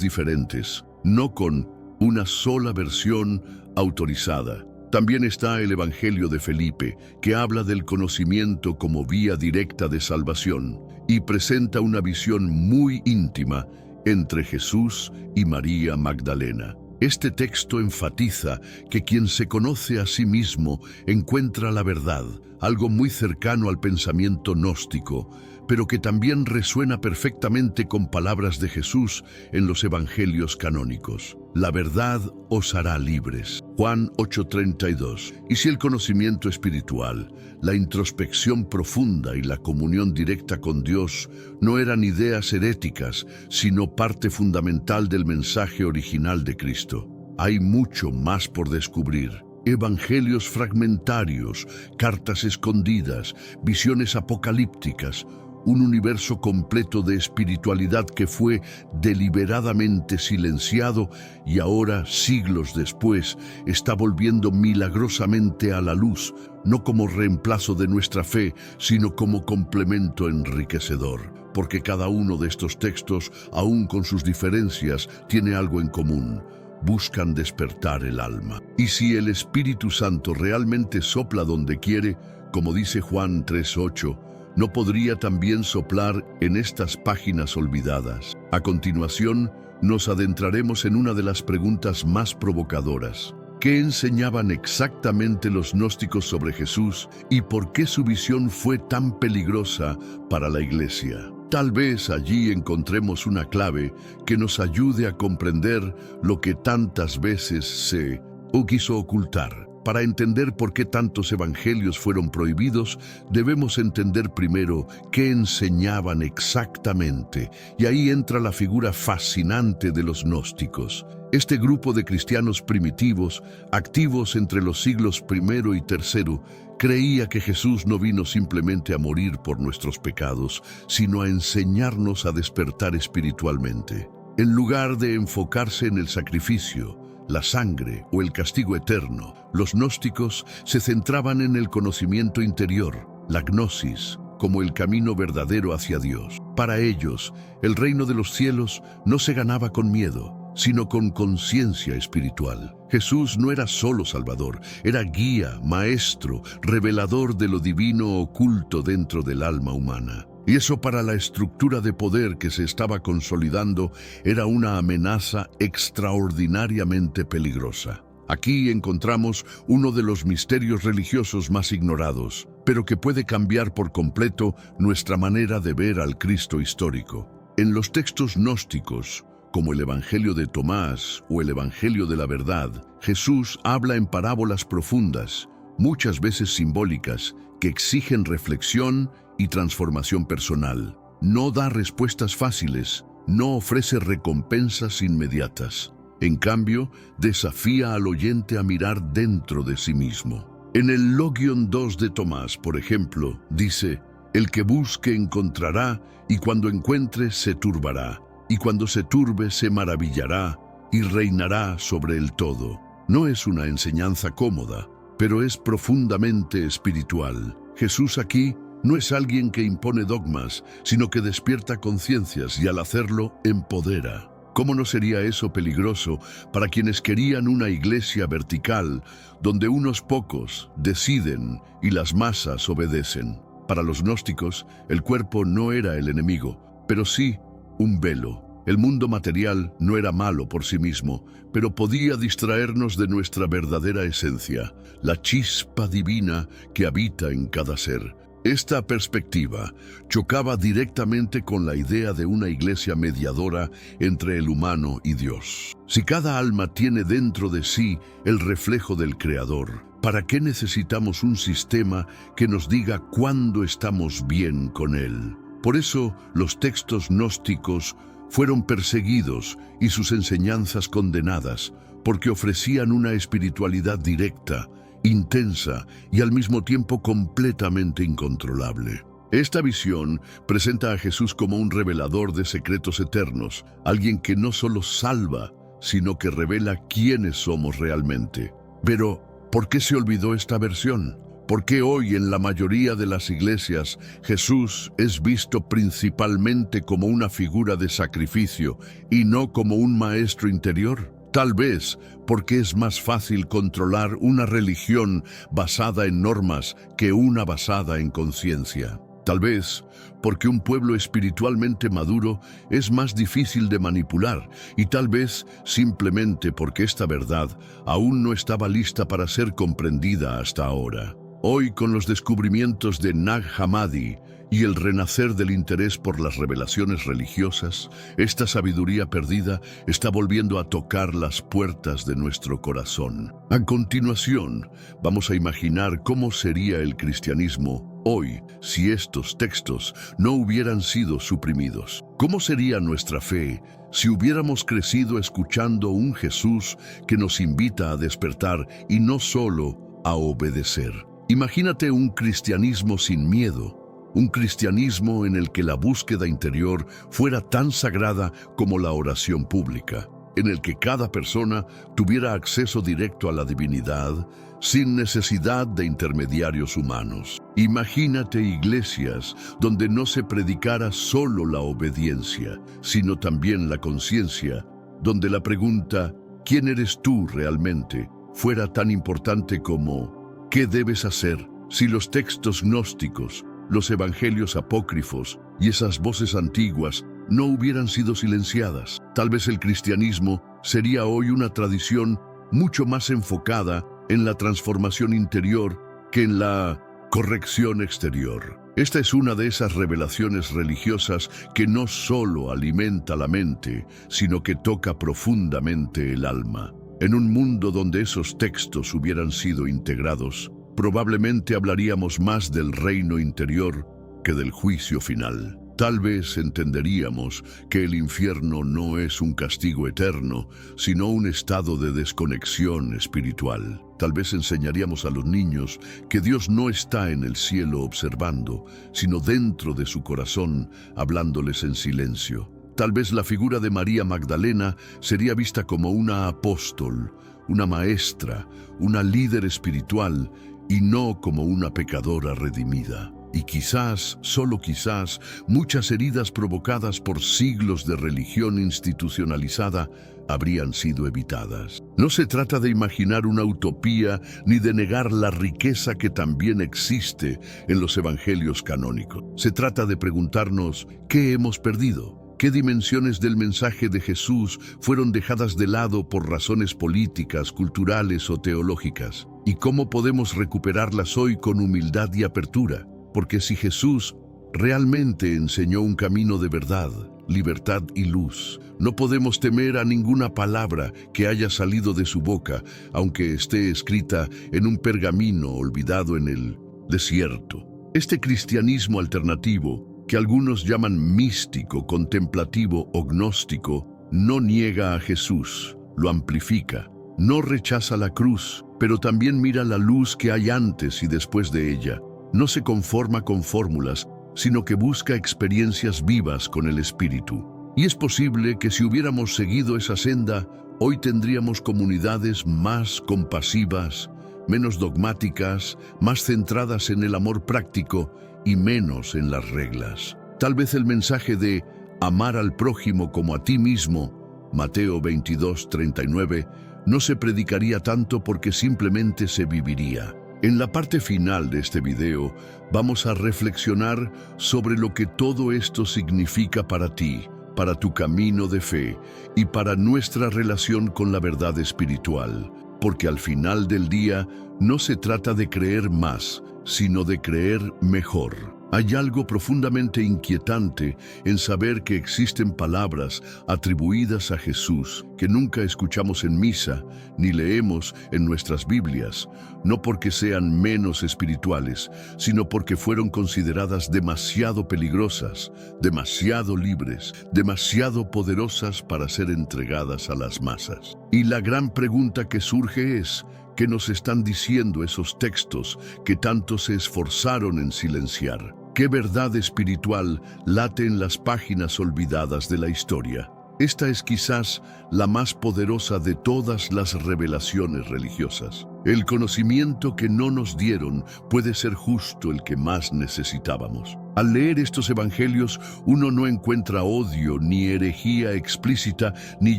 diferentes, no con una sola versión autorizada. También está el Evangelio de Felipe, que habla del conocimiento como vía directa de salvación y presenta una visión muy íntima entre Jesús y María Magdalena. Este texto enfatiza que quien se conoce a sí mismo encuentra la verdad, algo muy cercano al pensamiento gnóstico, pero que también resuena perfectamente con palabras de Jesús en los evangelios canónicos. La verdad os hará libres. Juan 8:32. Y si el conocimiento espiritual, la introspección profunda y la comunión directa con Dios no eran ideas heréticas, sino parte fundamental del mensaje original de Cristo, hay mucho más por descubrir. Evangelios fragmentarios, cartas escondidas, visiones apocalípticas, un universo completo de espiritualidad que fue deliberadamente silenciado y ahora, siglos después, está volviendo milagrosamente a la luz, no como reemplazo de nuestra fe, sino como complemento enriquecedor, porque cada uno de estos textos, aun con sus diferencias, tiene algo en común. Buscan despertar el alma. Y si el Espíritu Santo realmente sopla donde quiere, como dice Juan 3:8, ¿no podría también soplar en estas páginas olvidadas? A continuación, nos adentraremos en una de las preguntas más provocadoras. ¿Qué enseñaban exactamente los gnósticos sobre Jesús y por qué su visión fue tan peligrosa para la Iglesia? Tal vez allí encontremos una clave que nos ayude a comprender lo que tantas veces se quiso ocultar. Para entender por qué tantos evangelios fueron prohibidos, debemos entender primero qué enseñaban exactamente, y ahí entra la figura fascinante de los gnósticos. Este grupo de cristianos primitivos, activos entre los siglos I y III, creía que Jesús no vino simplemente a morir por nuestros pecados, sino a enseñarnos a despertar espiritualmente. En lugar de enfocarse en el sacrificio, la sangre o el castigo eterno, los gnósticos se centraban en el conocimiento interior, la gnosis, como el camino verdadero hacia Dios. Para ellos, el reino de los cielos no se ganaba con miedo, sino con conciencia espiritual. Jesús no era solo Salvador, era guía, maestro, revelador de lo divino oculto dentro del alma humana. Y eso, para la estructura de poder que se estaba consolidando, era una amenaza extraordinariamente peligrosa. Aquí encontramos uno de los misterios religiosos más ignorados, pero que puede cambiar por completo nuestra manera de ver al Cristo histórico. En los textos gnósticos, como el Evangelio de Tomás o el Evangelio de la Verdad, Jesús habla en parábolas profundas, muchas veces simbólicas, que exigen reflexión y transformación personal. No da respuestas fáciles, no ofrece recompensas inmediatas. En cambio, desafía al oyente a mirar dentro de sí mismo. En el Logion 2 de Tomás, por ejemplo, dice: «El que busque encontrará, y cuando encuentre se turbará, y cuando se turbe se maravillará, y reinará sobre el todo». No es una enseñanza cómoda, pero es profundamente espiritual. Jesús aquí no es alguien que impone dogmas, sino que despierta conciencias y al hacerlo empodera. ¿Cómo no sería eso peligroso para quienes querían una iglesia vertical, donde unos pocos deciden y las masas obedecen? Para los gnósticos, el cuerpo no era el enemigo, pero sí un velo. El mundo material no era malo por sí mismo, pero podía distraernos de nuestra verdadera esencia, la chispa divina que habita en cada ser. Esta perspectiva chocaba directamente con la idea de una iglesia mediadora entre el humano y Dios. Si cada alma tiene dentro de sí el reflejo del Creador, ¿para qué necesitamos un sistema que nos diga cuándo estamos bien con Él? Por eso, los textos gnósticos fueron perseguidos y sus enseñanzas condenadas, porque ofrecían una espiritualidad directa, intensa y al mismo tiempo completamente incontrolable. Esta visión presenta a Jesús como un revelador de secretos eternos, alguien que no solo salva, sino que revela quiénes somos realmente. Pero, ¿por qué se olvidó esta versión? ¿Por qué hoy en la mayoría de las iglesias Jesús es visto principalmente como una figura de sacrificio y no como un maestro interior? Tal vez porque es más fácil controlar una religión basada en normas que una basada en conciencia. Tal vez porque un pueblo espiritualmente maduro es más difícil de manipular y tal vez simplemente porque esta verdad aún no estaba lista para ser comprendida hasta ahora. Hoy, con los descubrimientos de Nag Hammadi y el renacer del interés por las revelaciones religiosas, esta sabiduría perdida está volviendo a tocar las puertas de nuestro corazón. A continuación, vamos a imaginar cómo sería el cristianismo hoy si estos textos no hubieran sido suprimidos. ¿Cómo sería nuestra fe si hubiéramos crecido escuchando un Jesús que nos invita a despertar y no solo a obedecer? Imagínate un cristianismo sin miedo, un cristianismo en el que la búsqueda interior fuera tan sagrada como la oración pública, en el que cada persona tuviera acceso directo a la divinidad sin necesidad de intermediarios humanos. Imagínate iglesias donde no se predicara solo la obediencia, sino también la conciencia, donde la pregunta ¿quién eres tú realmente? Fuera tan importante como ¿qué debes hacer? Si los textos gnósticos, los evangelios apócrifos y esas voces antiguas no hubieran sido silenciadas, tal vez el cristianismo sería hoy una tradición mucho más enfocada en la transformación interior que en la corrección exterior. Esta es una de esas revelaciones religiosas que no solo alimenta la mente, sino que toca profundamente el alma. En un mundo donde esos textos hubieran sido integrados, probablemente hablaríamos más del reino interior que del juicio final. Tal vez entenderíamos que el infierno no es un castigo eterno, sino un estado de desconexión espiritual. Tal vez enseñaríamos a los niños que Dios no está en el cielo observando, sino dentro de su corazón, hablándoles en silencio. Tal vez la figura de María Magdalena sería vista como una apóstol, una maestra, una líder espiritual y no como una pecadora redimida. Y quizás, solo quizás, muchas heridas provocadas por siglos de religión institucionalizada habrían sido evitadas. No se trata de imaginar una utopía ni de negar la riqueza que también existe en los evangelios canónicos. Se trata de preguntarnos ¿qué hemos perdido? ¿Qué dimensiones del mensaje de Jesús fueron dejadas de lado por razones políticas, culturales o teológicas? ¿Y cómo podemos recuperarlas hoy con humildad y apertura? Porque si Jesús realmente enseñó un camino de verdad, libertad y luz, no podemos temer a ninguna palabra que haya salido de su boca, aunque esté escrita en un pergamino olvidado en el desierto. Este cristianismo alternativo, que algunos llaman místico, contemplativo o gnóstico, no niega a Jesús, lo amplifica, no rechaza la cruz, pero también mira la luz que hay antes y después de ella. No se conforma con fórmulas, sino que busca experiencias vivas con el Espíritu. Y es posible que si hubiéramos seguido esa senda, hoy tendríamos comunidades más compasivas, menos dogmáticas, más centradas en el amor práctico y menos en las reglas. Tal vez el mensaje de amar al prójimo como a ti mismo, Mateo 22:39, no se predicaría tanto porque simplemente se viviría. En la parte final de este video vamos a reflexionar sobre lo que todo esto significa para ti, para tu camino de fe y para nuestra relación con la verdad espiritual, porque al final del día no se trata de creer más, sino de creer mejor. Hay algo profundamente inquietante en saber que existen palabras atribuidas a Jesús que nunca escuchamos en misa ni leemos en nuestras Biblias, no porque sean menos espirituales, sino porque fueron consideradas demasiado peligrosas, demasiado libres, demasiado poderosas para ser entregadas a las masas. Y la gran pregunta que surge es, ¿Qué nos están diciendo esos textos que tanto se esforzaron en silenciar? ¿Qué verdad espiritual late en las páginas olvidadas de la historia? Esta es quizás la más poderosa de todas las revelaciones religiosas. El conocimiento que no nos dieron puede ser justo el que más necesitábamos. Al leer estos evangelios, uno no encuentra odio, ni herejía explícita, ni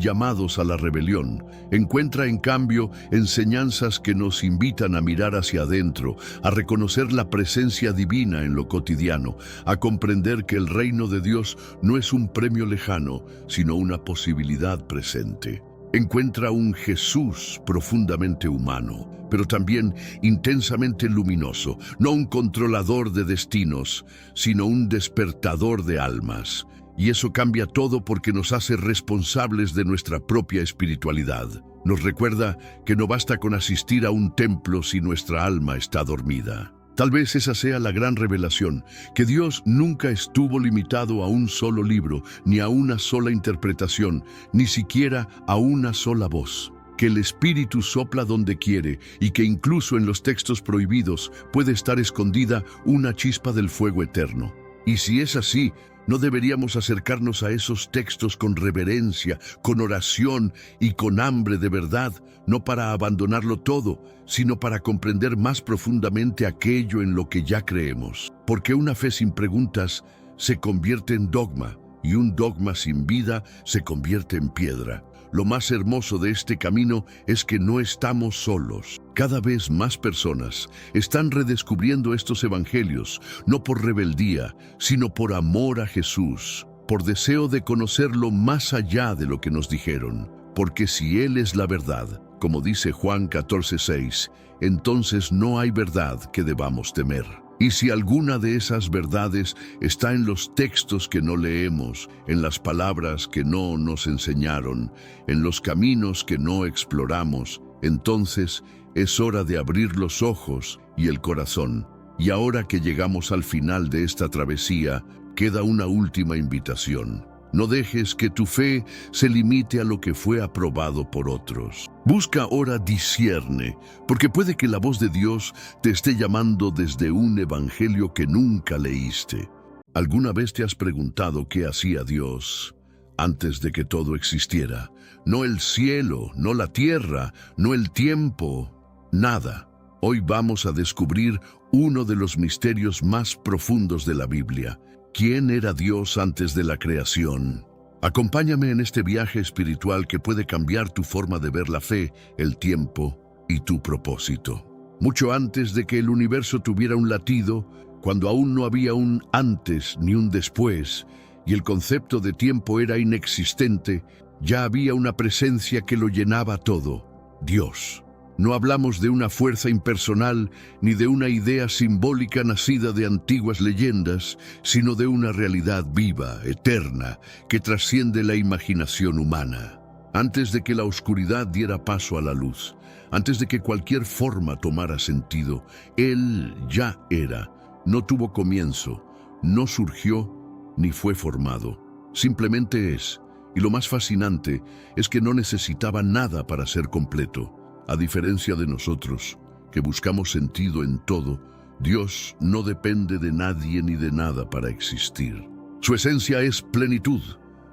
llamados a la rebelión. Encuentra, en cambio, enseñanzas que nos invitan a mirar hacia adentro, a reconocer la presencia divina en lo cotidiano, a comprender que el reino de Dios no es un premio lejano, sino una posibilidad presente. Encuentra un Jesús profundamente humano, pero también intensamente luminoso, no un controlador de destinos, sino un despertador de almas. Y eso cambia todo porque nos hace responsables de nuestra propia espiritualidad. Nos recuerda que no basta con asistir a un templo si nuestra alma está dormida. Tal vez esa sea la gran revelación, que Dios nunca estuvo limitado a un solo libro, ni a una sola interpretación, ni siquiera a una sola voz. Que el Espíritu sopla donde quiere y que incluso en los textos prohibidos puede estar escondida una chispa del fuego eterno. Y si es así, ¿no deberíamos acercarnos a esos textos con reverencia, con oración y con hambre de verdad, no para abandonarlo todo, sino para comprender más profundamente aquello en lo que ya creemos? Porque una fe sin preguntas se convierte en dogma, y un dogma sin vida se convierte en piedra. Lo más hermoso de este camino es que no estamos solos. Cada vez más personas están redescubriendo estos evangelios, no por rebeldía, sino por amor a Jesús, por deseo de conocerlo más allá de lo que nos dijeron. Porque si Él es la verdad, como dice Juan 14:6, entonces no hay verdad que debamos temer. Y si alguna de esas verdades está en los textos que no leemos, en las palabras que no nos enseñaron, en los caminos que no exploramos, entonces es hora de abrir los ojos y el corazón. Y ahora que llegamos al final de esta travesía, queda una última invitación. No dejes que tu fe se limite a lo que fue aprobado por otros. Busca ahora discierne, porque puede que la voz de Dios te esté llamando desde un evangelio que nunca leíste. ¿Alguna vez te has preguntado qué hacía Dios antes de que todo existiera? No el cielo, no la tierra, no el tiempo, nada. Hoy vamos a descubrir uno de los misterios más profundos de la Biblia. ¿Quién era Dios antes de la creación? Acompáñame en este viaje espiritual que puede cambiar tu forma de ver la fe, el tiempo y tu propósito. Mucho antes de que el universo tuviera un latido, cuando aún no había un antes ni un después, y el concepto de tiempo era inexistente, ya había una presencia que lo llenaba todo: Dios. No hablamos de una fuerza impersonal ni de una idea simbólica nacida de antiguas leyendas, sino de una realidad viva, eterna, que trasciende la imaginación humana. Antes de que la oscuridad diera paso a la luz, antes de que cualquier forma tomara sentido, Él ya era. No tuvo comienzo, no surgió, ni fue formado. Simplemente es. Y lo más fascinante es que no necesitaba nada para ser completo. A diferencia de nosotros, que buscamos sentido en todo, Dios no depende de nadie ni de nada para existir. Su esencia es plenitud,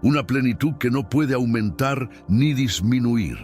una plenitud que no puede aumentar ni disminuir.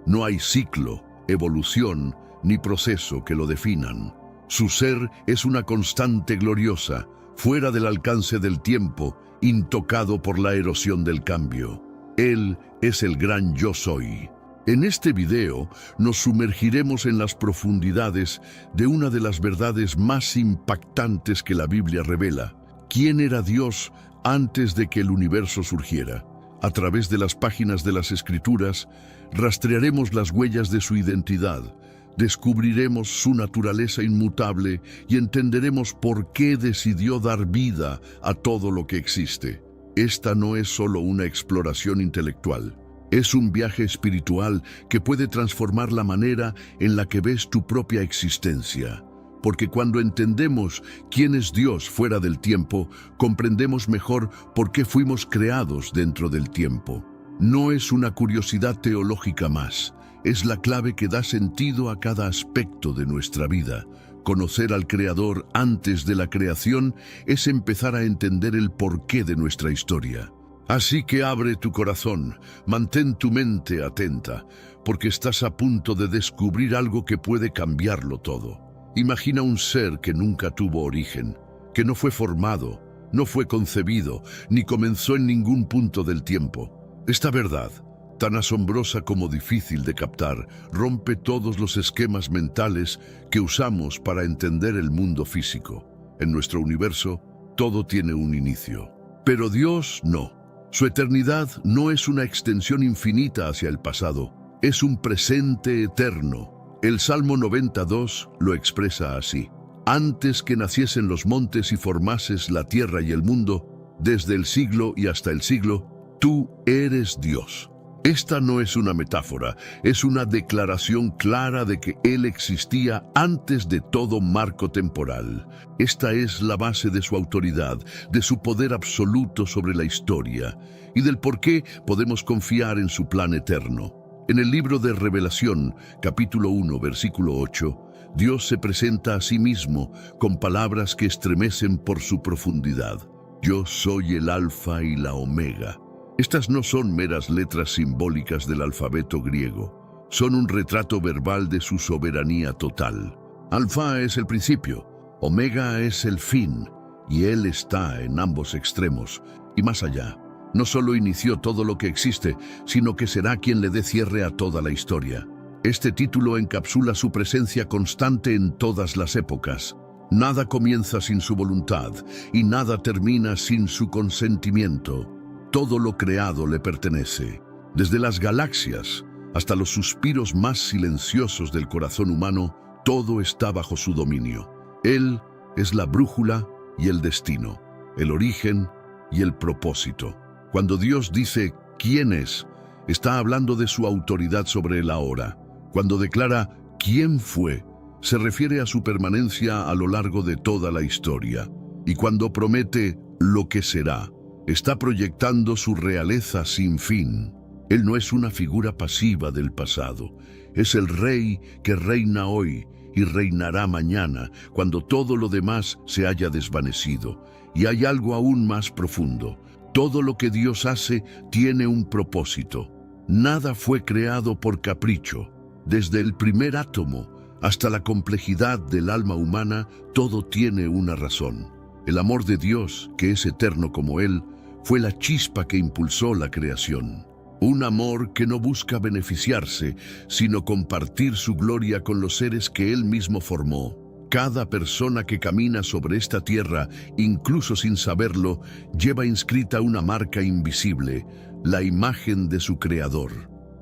No hay ciclo, evolución ni proceso que lo definan. Su ser es una constante gloriosa, fuera del alcance del tiempo, intocado por la erosión del cambio. Él es el gran yo soy. En este video nos sumergiremos en las profundidades de una de las verdades más impactantes que la Biblia revela. ¿Quién era Dios antes de que el universo surgiera? A través de las páginas de las Escrituras, rastrearemos las huellas de su identidad, descubriremos su naturaleza inmutable y entenderemos por qué decidió dar vida a todo lo que existe. Esta no es solo una exploración intelectual. Es un viaje espiritual que puede transformar la manera en la que ves tu propia existencia. Porque cuando entendemos quién es Dios fuera del tiempo, comprendemos mejor por qué fuimos creados dentro del tiempo. No es una curiosidad teológica más, es la clave que da sentido a cada aspecto de nuestra vida. Conocer al Creador antes de la creación es empezar a entender el porqué de nuestra historia. Así que abre tu corazón, mantén tu mente atenta, porque estás a punto de descubrir algo que puede cambiarlo todo. Imagina un ser que nunca tuvo origen, que no fue formado, no fue concebido, ni comenzó en ningún punto del tiempo. Esta verdad, tan asombrosa como difícil de captar, rompe todos los esquemas mentales que usamos para entender el mundo físico. En nuestro universo, todo tiene un inicio. Pero Dios no. Su eternidad no es una extensión infinita hacia el pasado, es un presente eterno. El Salmo 92 lo expresa así: antes que naciesen los montes y formases la tierra y el mundo, desde el siglo y hasta el siglo, tú eres Dios. Esta no es una metáfora, es una declaración clara de que Él existía antes de todo marco temporal. Esta es la base de su autoridad, de su poder absoluto sobre la historia y del por qué podemos confiar en su plan eterno. En el libro de Revelación, capítulo 1, versículo 8, Dios se presenta a sí mismo con palabras que estremecen por su profundidad. Yo soy el Alfa y la Omega. Estas no son meras letras simbólicas del alfabeto griego, son un retrato verbal de su soberanía total. Alfa es el principio, Omega es el fin, y Él está en ambos extremos y más allá. No solo inició todo lo que existe, sino que será quien le dé cierre a toda la historia. Este título encapsula su presencia constante en todas las épocas. Nada comienza sin su voluntad, y nada termina sin su consentimiento. Todo lo creado le pertenece. Desde las galaxias hasta los suspiros más silenciosos del corazón humano, todo está bajo su dominio. Él es la brújula y el destino, el origen y el propósito. Cuando Dios dice «¿quién es?», está hablando de su autoridad sobre el ahora. Cuando declara «¿quién fue?», se refiere a su permanencia a lo largo de toda la historia. Y cuando promete «lo que será», está proyectando su realeza sin fin. Él no es una figura pasiva del pasado, es el Rey que reina hoy y reinará mañana, cuando todo lo demás se haya desvanecido. Y hay algo aún más profundo. Todo lo que Dios hace tiene un propósito. Nada fue creado por capricho. Desde el primer átomo hasta la complejidad del alma humana, todo tiene una razón. El amor de Dios, que es eterno como Él, fue la chispa que impulsó la creación. Un amor que no busca beneficiarse, sino compartir su gloria con los seres que Él mismo formó. Cada persona que camina sobre esta tierra, incluso sin saberlo, lleva inscrita una marca invisible, la imagen de su Creador.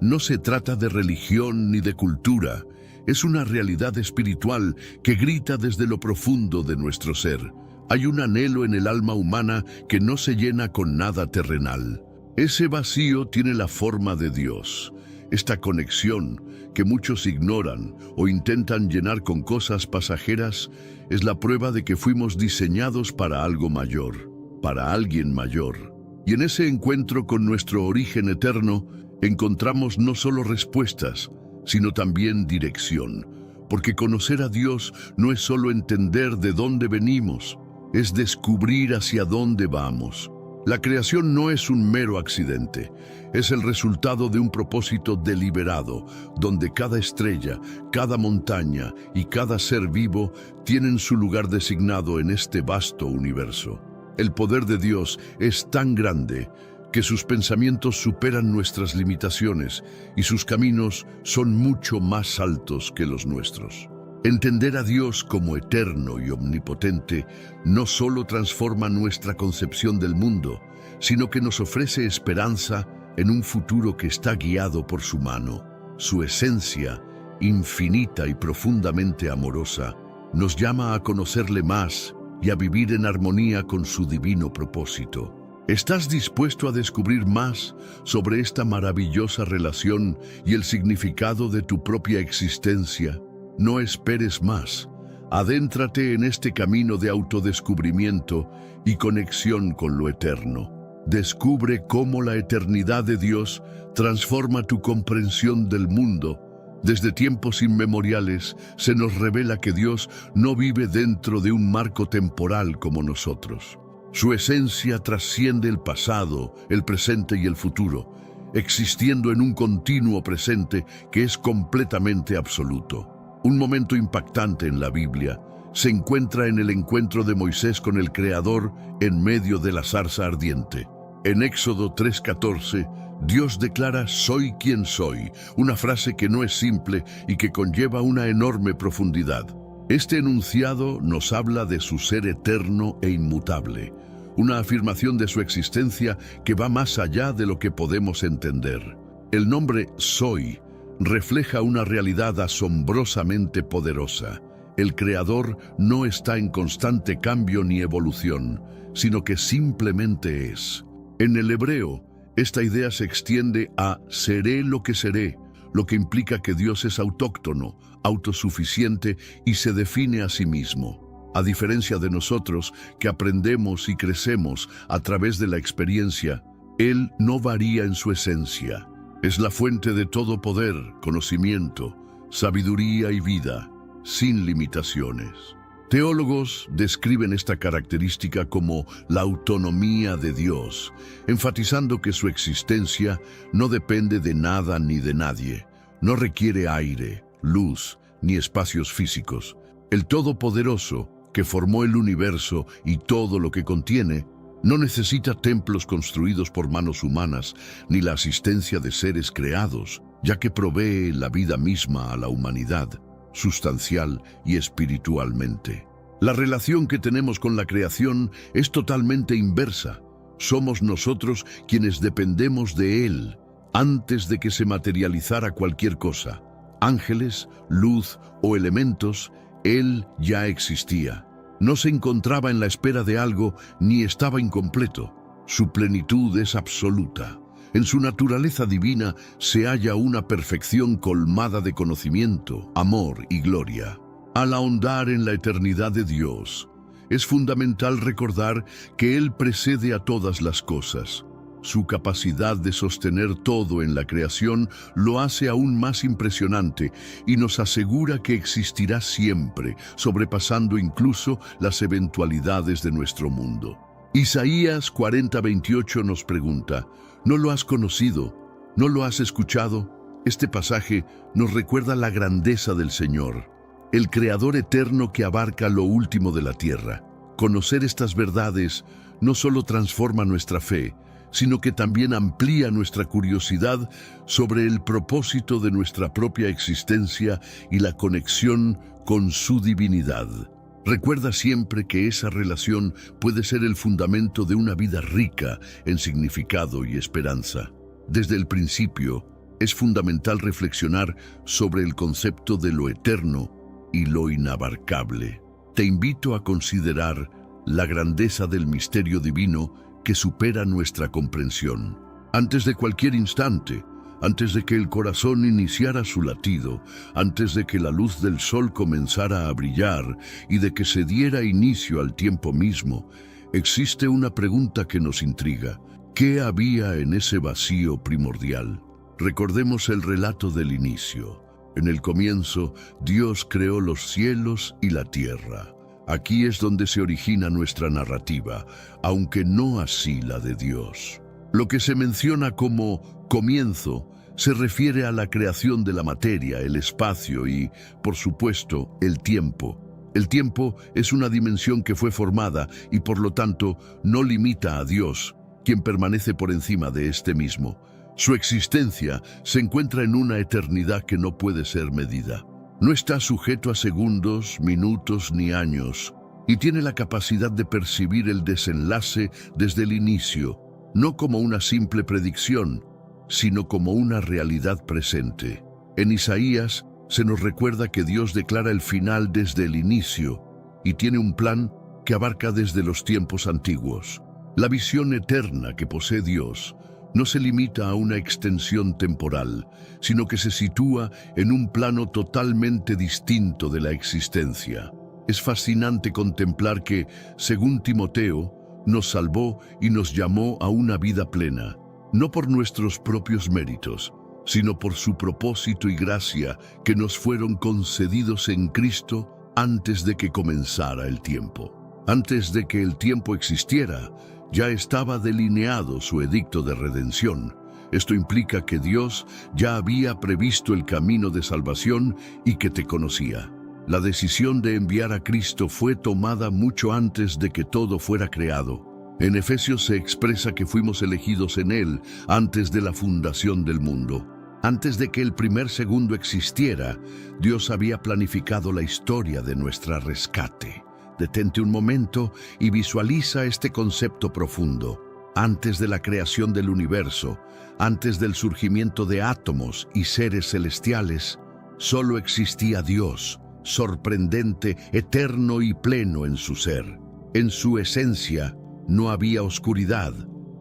No se trata de religión ni de cultura, es una realidad espiritual que grita desde lo profundo de nuestro ser. Hay un anhelo en el alma humana que no se llena con nada terrenal. Ese vacío tiene la forma de Dios. Esta conexión, que muchos ignoran o intentan llenar con cosas pasajeras, es la prueba de que fuimos diseñados para algo mayor, para alguien mayor. Y en ese encuentro con nuestro origen eterno, encontramos no solo respuestas, sino también dirección. Porque conocer a Dios no es solo entender de dónde venimos, es descubrir hacia dónde vamos. La creación no es un mero accidente, es el resultado de un propósito deliberado, donde cada estrella, cada montaña y cada ser vivo tienen su lugar designado en este vasto universo. El poder de Dios es tan grande que sus pensamientos superan nuestras limitaciones y sus caminos son mucho más altos que los nuestros. Entender a Dios como eterno y omnipotente no solo transforma nuestra concepción del mundo, sino que nos ofrece esperanza en un futuro que está guiado por su mano. Su esencia, infinita y profundamente amorosa, nos llama a conocerle más y a vivir en armonía con su divino propósito. ¿Estás dispuesto a descubrir más sobre esta maravillosa relación y el significado de tu propia existencia? No esperes más. Adéntrate en este camino de autodescubrimiento y conexión con lo eterno. Descubre cómo la eternidad de Dios transforma tu comprensión del mundo Desde tiempos inmemoriales se nos revela que Dios no vive dentro de un marco temporal como nosotros. Su esencia trasciende el pasado, el presente y el futuro, existiendo en un continuo presente que es completamente absoluto. Un momento impactante en la Biblia se encuentra en el encuentro de Moisés con el Creador en medio de la zarza ardiente. En Éxodo 3:14, Dios declara «Soy quien soy», una frase que no es simple y que conlleva una enorme profundidad. Este enunciado nos habla de su ser eterno e inmutable, una afirmación de su existencia que va más allá de lo que podemos entender. El nombre «Soy» refleja una realidad asombrosamente poderosa. El Creador no está en constante cambio ni evolución, sino que simplemente es. En el hebreo, esta idea se extiende a «seré lo que seré», lo que implica que Dios es autóctono, autosuficiente y se define a sí mismo. A diferencia de nosotros, que aprendemos y crecemos a través de la experiencia, Él no varía en su esencia. Es la fuente de todo poder, conocimiento, sabiduría y vida, sin limitaciones. Teólogos describen esta característica como la autonomía de Dios, enfatizando que su existencia no depende de nada ni de nadie, no requiere aire, luz ni espacios físicos. El Todopoderoso, que formó el universo y todo lo que contiene, no necesita templos construidos por manos humanas ni la asistencia de seres creados, ya que provee la vida misma a la humanidad, sustancial y espiritualmente. La relación que tenemos con la creación es totalmente inversa. Somos nosotros quienes dependemos de Él antes de que se materializara cualquier cosa. Ángeles, luz o elementos, Él ya existía. No se encontraba en la espera de algo ni estaba incompleto. Su plenitud es absoluta. En su naturaleza divina se halla una perfección colmada de conocimiento, amor y gloria. Al ahondar en la eternidad de Dios, es fundamental recordar que Él precede a todas las cosas. Su capacidad de sostener todo en la creación lo hace aún más impresionante y nos asegura que existirá siempre, sobrepasando incluso las eventualidades de nuestro mundo. Isaías 40:28 nos pregunta, ¿no lo has conocido? ¿No lo has escuchado? Este pasaje nos recuerda la grandeza del Señor, el Creador eterno que abarca lo último de la tierra. Conocer estas verdades no solo transforma nuestra fe, sino que también amplía nuestra curiosidad sobre el propósito de nuestra propia existencia y la conexión con su divinidad. Recuerda siempre que esa relación puede ser el fundamento de una vida rica en significado y esperanza. Desde el principio, es fundamental reflexionar sobre el concepto de lo eterno y lo inabarcable. Te invito a considerar la grandeza del misterio divino que supera nuestra comprensión. Antes de cualquier instante, antes de que el corazón iniciara su latido, antes de que la luz del sol comenzara a brillar y de que se diera inicio al tiempo mismo, existe una pregunta que nos intriga. ¿Qué había en ese vacío primordial? Recordemos el relato del inicio. En el comienzo, Dios creó los cielos y la tierra. Aquí es donde se origina nuestra narrativa, aunque no así la de Dios. Lo que se menciona como comienzo se refiere a la creación de la materia, el espacio y, por supuesto, el tiempo. El tiempo es una dimensión que fue formada y, por lo tanto, no limita a Dios, quien permanece por encima de este mismo. Su existencia se encuentra en una eternidad que no puede ser medida. No está sujeto a segundos, minutos ni años, y tiene la capacidad de percibir el desenlace desde el inicio, no como una simple predicción, sino como una realidad presente. En Isaías se nos recuerda que Dios declara el final desde el inicio y tiene un plan que abarca desde los tiempos antiguos. La visión eterna que posee Dios no se limita a una extensión temporal, sino que se sitúa en un plano totalmente distinto de la existencia. Es fascinante contemplar que, según Timoteo, nos salvó y nos llamó a una vida plena, no por nuestros propios méritos, sino por su propósito y gracia que nos fueron concedidos en Cristo antes de que comenzara el tiempo. Antes de que el tiempo existiera, ya estaba delineado su edicto de redención. Esto implica que Dios ya había previsto el camino de salvación y que te conocía. La decisión de enviar a Cristo fue tomada mucho antes de que todo fuera creado. En Efesios se expresa que fuimos elegidos en Él antes de la fundación del mundo. Antes de que el primer segundo existiera, Dios había planificado la historia de nuestro rescate. Detente un momento y visualiza este concepto profundo. Antes de la creación del universo, antes del surgimiento de átomos y seres celestiales, solo existía Dios, sorprendente, eterno y pleno en su ser. En su esencia, no había oscuridad,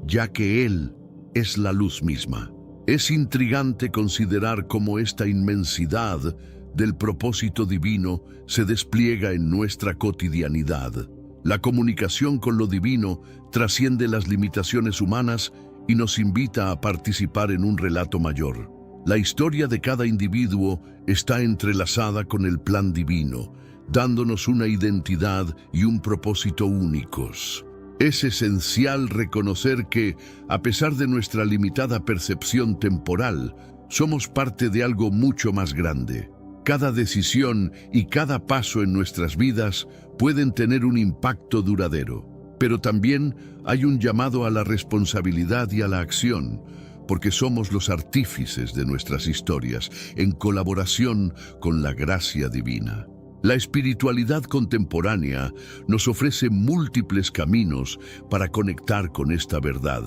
ya que Él es la luz misma. Es intrigante considerar cómo esta inmensidad del propósito divino se despliega en nuestra cotidianidad. La comunicación con lo divino trasciende las limitaciones humanas y nos invita a participar en un relato mayor. La historia de cada individuo está entrelazada con el plan divino, dándonos una identidad y un propósito únicos. Es esencial reconocer que, a pesar de nuestra limitada percepción temporal, somos parte de algo mucho más grande. Cada decisión y cada paso en nuestras vidas pueden tener un impacto duradero, pero también hay un llamado a la responsabilidad y a la acción, porque somos los artífices de nuestras historias, en colaboración con la gracia divina. La espiritualidad contemporánea nos ofrece múltiples caminos para conectar con esta verdad.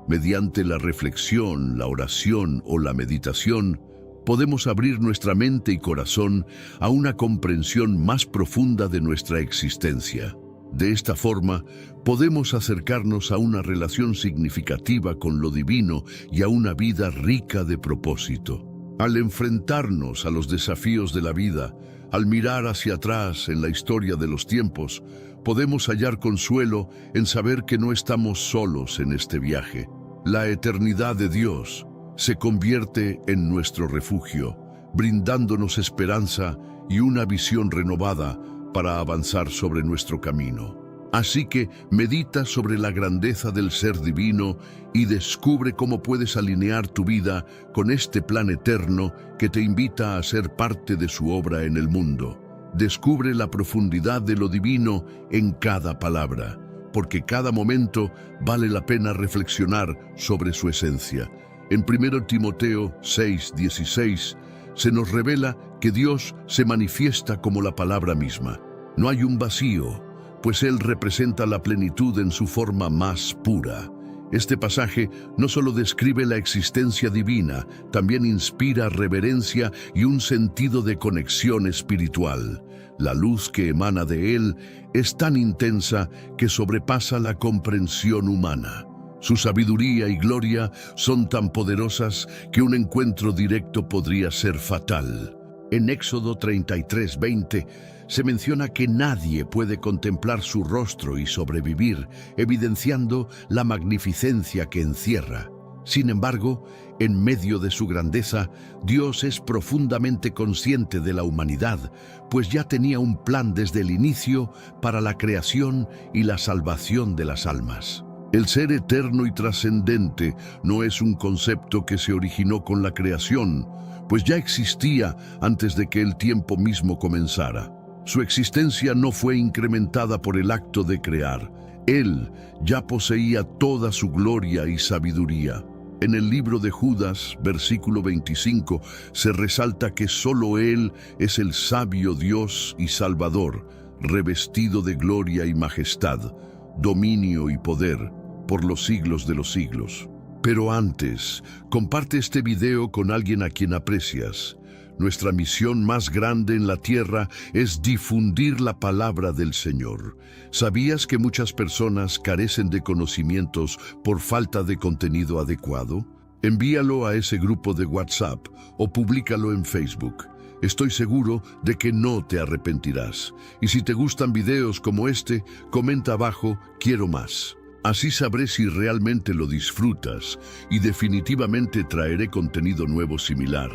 Mediante la reflexión, la oración o la meditación, podemos abrir nuestra mente y corazón a una comprensión más profunda de nuestra existencia. De esta forma, podemos acercarnos a una relación significativa con lo divino y a una vida rica de propósito. Al enfrentarnos a los desafíos de la vida, al mirar hacia atrás en la historia de los tiempos, podemos hallar consuelo en saber que no estamos solos en este viaje. La eternidad de Dios se convierte en nuestro refugio, brindándonos esperanza y una visión renovada para avanzar sobre nuestro camino. Así que medita sobre la grandeza del ser divino y descubre cómo puedes alinear tu vida con este plan eterno que te invita a ser parte de su obra en el mundo. Descubre la profundidad de lo divino en cada palabra, porque cada momento vale la pena reflexionar sobre su esencia. En 1 Timoteo 6:16 se nos revela que Dios se manifiesta como la palabra misma. No hay un vacío, pues Él representa la plenitud en su forma más pura. Este pasaje no solo describe la existencia divina, también inspira reverencia y un sentido de conexión espiritual. La luz que emana de Él es tan intensa que sobrepasa la comprensión humana. Su sabiduría y gloria son tan poderosas que un encuentro directo podría ser fatal. En Éxodo 33:20 se menciona que nadie puede contemplar su rostro y sobrevivir, evidenciando la magnificencia que encierra. Sin embargo, en medio de su grandeza, Dios es profundamente consciente de la humanidad, pues ya tenía un plan desde el inicio para la creación y la salvación de las almas. El ser eterno y trascendente no es un concepto que se originó con la creación, pues ya existía antes de que el tiempo mismo comenzara. Su existencia no fue incrementada por el acto de crear. Él ya poseía toda su gloria y sabiduría. En el libro de Judas, versículo 25, se resalta que solo Él es el sabio Dios y Salvador, revestido de gloria y majestad, dominio y poder, por los siglos de los siglos. Pero antes, comparte este video con alguien a quien aprecias. Nuestra misión más grande en la tierra es difundir la palabra del Señor. ¿Sabías que muchas personas carecen de conocimientos por falta de contenido adecuado? Envíalo a ese grupo de WhatsApp o públicalo en Facebook. Estoy seguro de que no te arrepentirás. Y si te gustan videos como este, comenta abajo, quiero más. Así sabré si realmente lo disfrutas y definitivamente traeré contenido nuevo similar.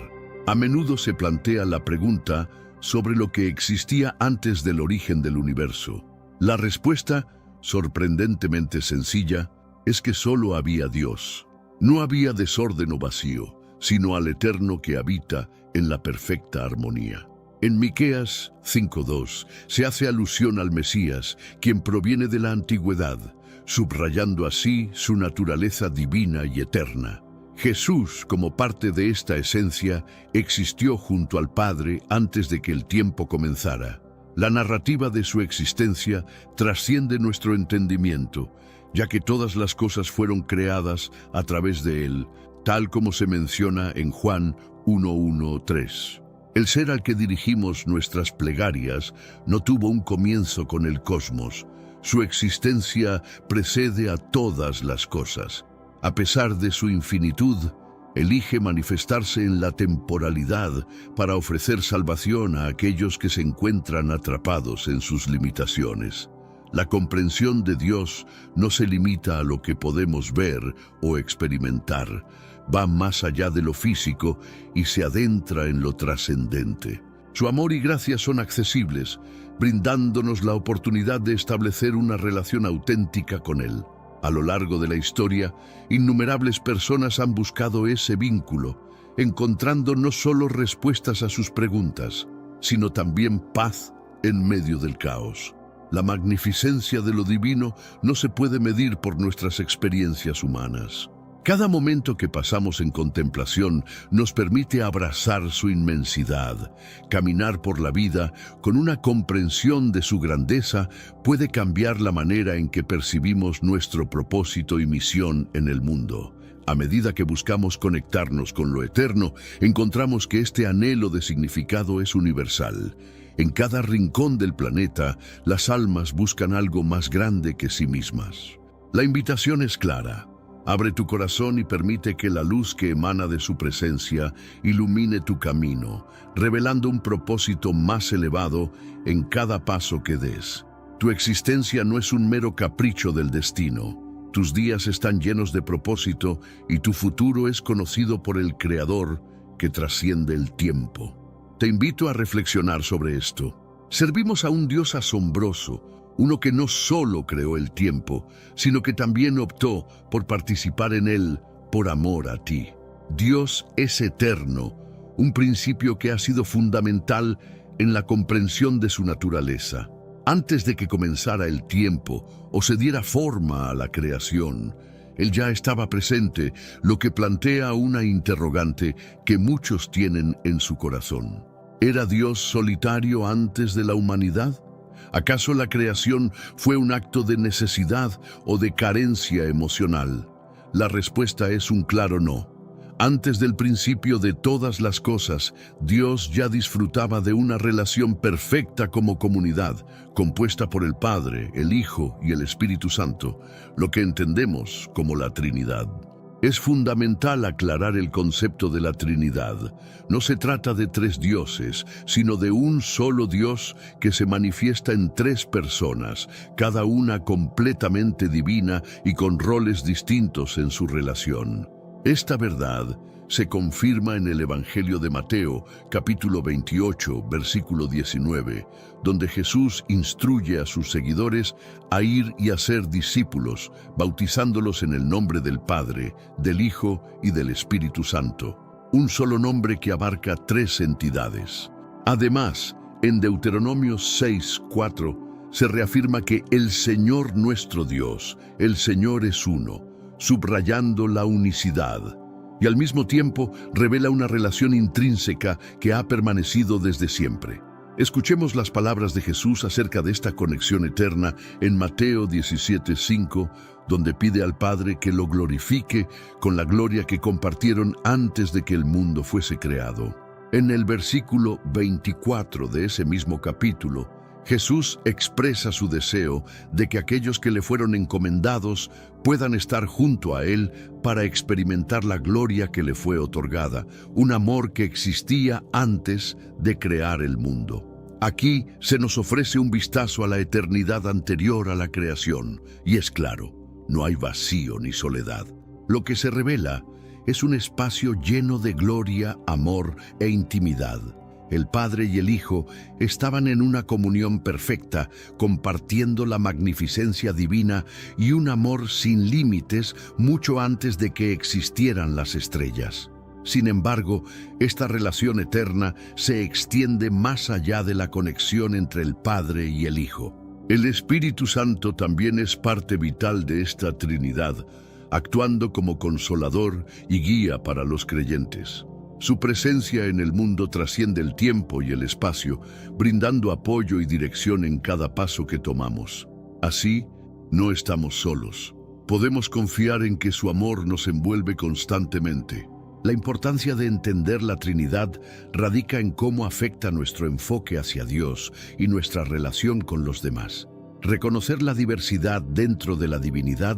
A menudo se plantea la pregunta sobre lo que existía antes del origen del universo. La respuesta, sorprendentemente sencilla, es que solo había Dios. No había desorden o vacío, sino al Eterno que habita en la perfecta armonía. En Miqueas 5:2 se hace alusión al Mesías, quien proviene de la antigüedad, subrayando así su naturaleza divina y eterna. Jesús, como parte de esta esencia, existió junto al Padre antes de que el tiempo comenzara. La narrativa de su existencia trasciende nuestro entendimiento, ya que todas las cosas fueron creadas a través de él, tal como se menciona en Juan 1:1-3. El ser al que dirigimos nuestras plegarias no tuvo un comienzo con el cosmos. Su existencia precede a todas las cosas. A pesar de su infinitud, elige manifestarse en la temporalidad para ofrecer salvación a aquellos que se encuentran atrapados en sus limitaciones. La comprensión de Dios no se limita a lo que podemos ver o experimentar, va más allá de lo físico y se adentra en lo trascendente. Su amor y gracia son accesibles, brindándonos la oportunidad de establecer una relación auténtica con Él. A lo largo de la historia, innumerables personas han buscado ese vínculo, encontrando no solo respuestas a sus preguntas, sino también paz en medio del caos. La magnificencia de lo divino no se puede medir por nuestras experiencias humanas. Cada momento que pasamos en contemplación nos permite abrazar su inmensidad. Caminar por la vida con una comprensión de su grandeza puede cambiar la manera en que percibimos nuestro propósito y misión en el mundo. A medida que buscamos conectarnos con lo eterno, encontramos que este anhelo de significado es universal. En cada rincón del planeta, las almas buscan algo más grande que sí mismas. La invitación es clara. Abre tu corazón y permite que la luz que emana de su presencia ilumine tu camino, revelando un propósito más elevado en cada paso que des. Tu existencia no es un mero capricho del destino. Tus días están llenos de propósito y tu futuro es conocido por el Creador que trasciende el tiempo. Te invito a reflexionar sobre esto. Servimos a un Dios asombroso, uno que no solo creó el tiempo, sino que también optó por participar en él por amor a ti. Dios es eterno, un principio que ha sido fundamental en la comprensión de su naturaleza. Antes de que comenzara el tiempo o se diera forma a la creación, Él ya estaba presente, lo que plantea una interrogante que muchos tienen en su corazón. ¿Era Dios solitario antes de la humanidad? ¿Acaso la creación fue un acto de necesidad o de carencia emocional? La respuesta es un claro no. Antes del principio de todas las cosas, Dios ya disfrutaba de una relación perfecta como comunidad, compuesta por el Padre, el Hijo y el Espíritu Santo, lo que entendemos como la Trinidad. Es fundamental aclarar el concepto de la Trinidad. No se trata de tres dioses, sino de un solo Dios que se manifiesta en tres personas, cada una completamente divina y con roles distintos en su relación. Esta verdad se confirma en el Evangelio de Mateo, capítulo 28, versículo 19, donde Jesús instruye a sus seguidores a ir y hacer discípulos, bautizándolos en el nombre del Padre, del Hijo y del Espíritu Santo, un solo nombre que abarca tres entidades. Además, en Deuteronomio 6:4 se reafirma que el Señor nuestro Dios, el Señor es uno, subrayando la unicidad, y al mismo tiempo revela una relación intrínseca que ha permanecido desde siempre. Escuchemos las palabras de Jesús acerca de esta conexión eterna en Mateo 17:5, donde pide al Padre que lo glorifique con la gloria que compartieron antes de que el mundo fuese creado. En el versículo 24 de ese mismo capítulo, Jesús expresa su deseo de que aquellos que le fueron encomendados puedan estar junto a Él para experimentar la gloria que le fue otorgada, un amor que existía antes de crear el mundo. Aquí se nos ofrece un vistazo a la eternidad anterior a la creación, y es claro, no hay vacío ni soledad. Lo que se revela es un espacio lleno de gloria, amor e intimidad. El Padre y el Hijo estaban en una comunión perfecta, compartiendo la magnificencia divina y un amor sin límites mucho antes de que existieran las estrellas. Sin embargo, esta relación eterna se extiende más allá de la conexión entre el Padre y el Hijo. El Espíritu Santo también es parte vital de esta Trinidad, actuando como consolador y guía para los creyentes. Su presencia en el mundo trasciende el tiempo y el espacio, brindando apoyo y dirección en cada paso que tomamos. Así, no estamos solos. Podemos confiar en que su amor nos envuelve constantemente. La importancia de entender la Trinidad radica en cómo afecta nuestro enfoque hacia Dios y nuestra relación con los demás. Reconocer la diversidad dentro de la divinidad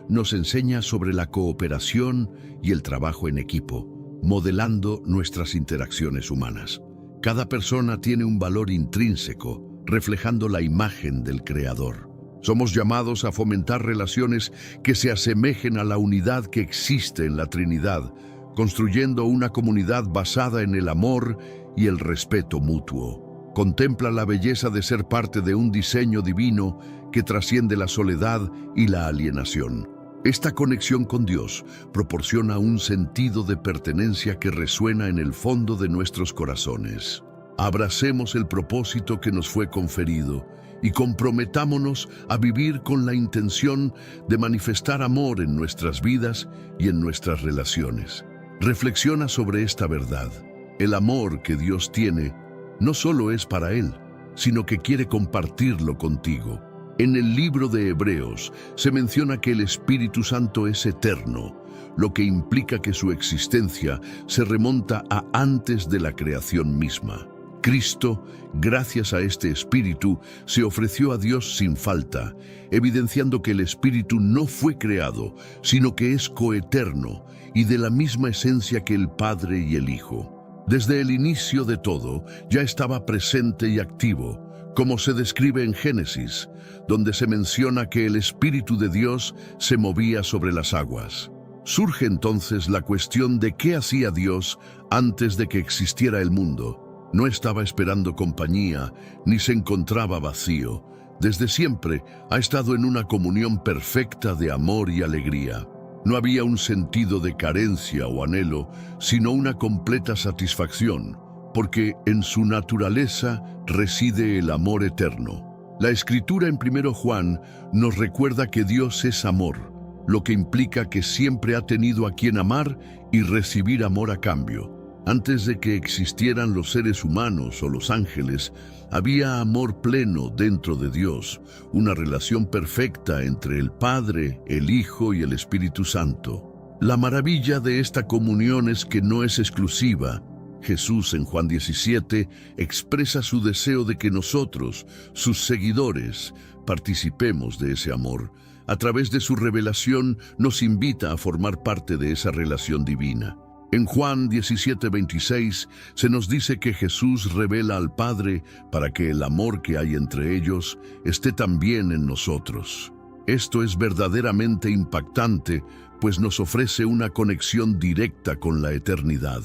nos enseña sobre la cooperación y el trabajo en equipo, modelando nuestras interacciones humanas. Cada persona tiene un valor intrínseco, reflejando la imagen del Creador. Somos llamados a fomentar relaciones que se asemejen a la unidad que existe en la Trinidad, construyendo una comunidad basada en el amor y el respeto mutuo. Contempla la belleza de ser parte de un diseño divino que trasciende la soledad y la alienación. Esta conexión con Dios proporciona un sentido de pertenencia que resuena en el fondo de nuestros corazones. Abracemos el propósito que nos fue conferido y comprometámonos a vivir con la intención de manifestar amor en nuestras vidas y en nuestras relaciones. Reflexiona sobre esta verdad. El amor que Dios tiene no solo es para Él, sino que quiere compartirlo contigo. En el libro de Hebreos se menciona que el Espíritu Santo es eterno, lo que implica que su existencia se remonta a antes de la creación misma. Cristo, gracias a este Espíritu, se ofreció a Dios sin falta, evidenciando que el Espíritu no fue creado, sino que es coeterno y de la misma esencia que el Padre y el Hijo. Desde el inicio de todo, ya estaba presente y activo, como se describe en Génesis, donde se menciona que el Espíritu de Dios se movía sobre las aguas. Surge entonces la cuestión de qué hacía Dios antes de que existiera el mundo. No estaba esperando compañía, ni se encontraba vacío. Desde siempre ha estado en una comunión perfecta de amor y alegría. No había un sentido de carencia o anhelo, sino una completa satisfacción, porque en su naturaleza reside el amor eterno. La Escritura en 1 Juan nos recuerda que Dios es amor, lo que implica que siempre ha tenido a quien amar y recibir amor a cambio. Antes de que existieran los seres humanos o los ángeles, había amor pleno dentro de Dios, una relación perfecta entre el Padre, el Hijo y el Espíritu Santo. La maravilla de esta comunión es que no es exclusiva. Jesús en Juan 17 expresa su deseo de que nosotros, sus seguidores, participemos de ese amor. A través de su revelación nos invita a formar parte de esa relación divina. En Juan 17:26 se nos dice que Jesús revela al Padre para que el amor que hay entre ellos esté también en nosotros. Esto es verdaderamente impactante, pues nos ofrece una conexión directa con la eternidad.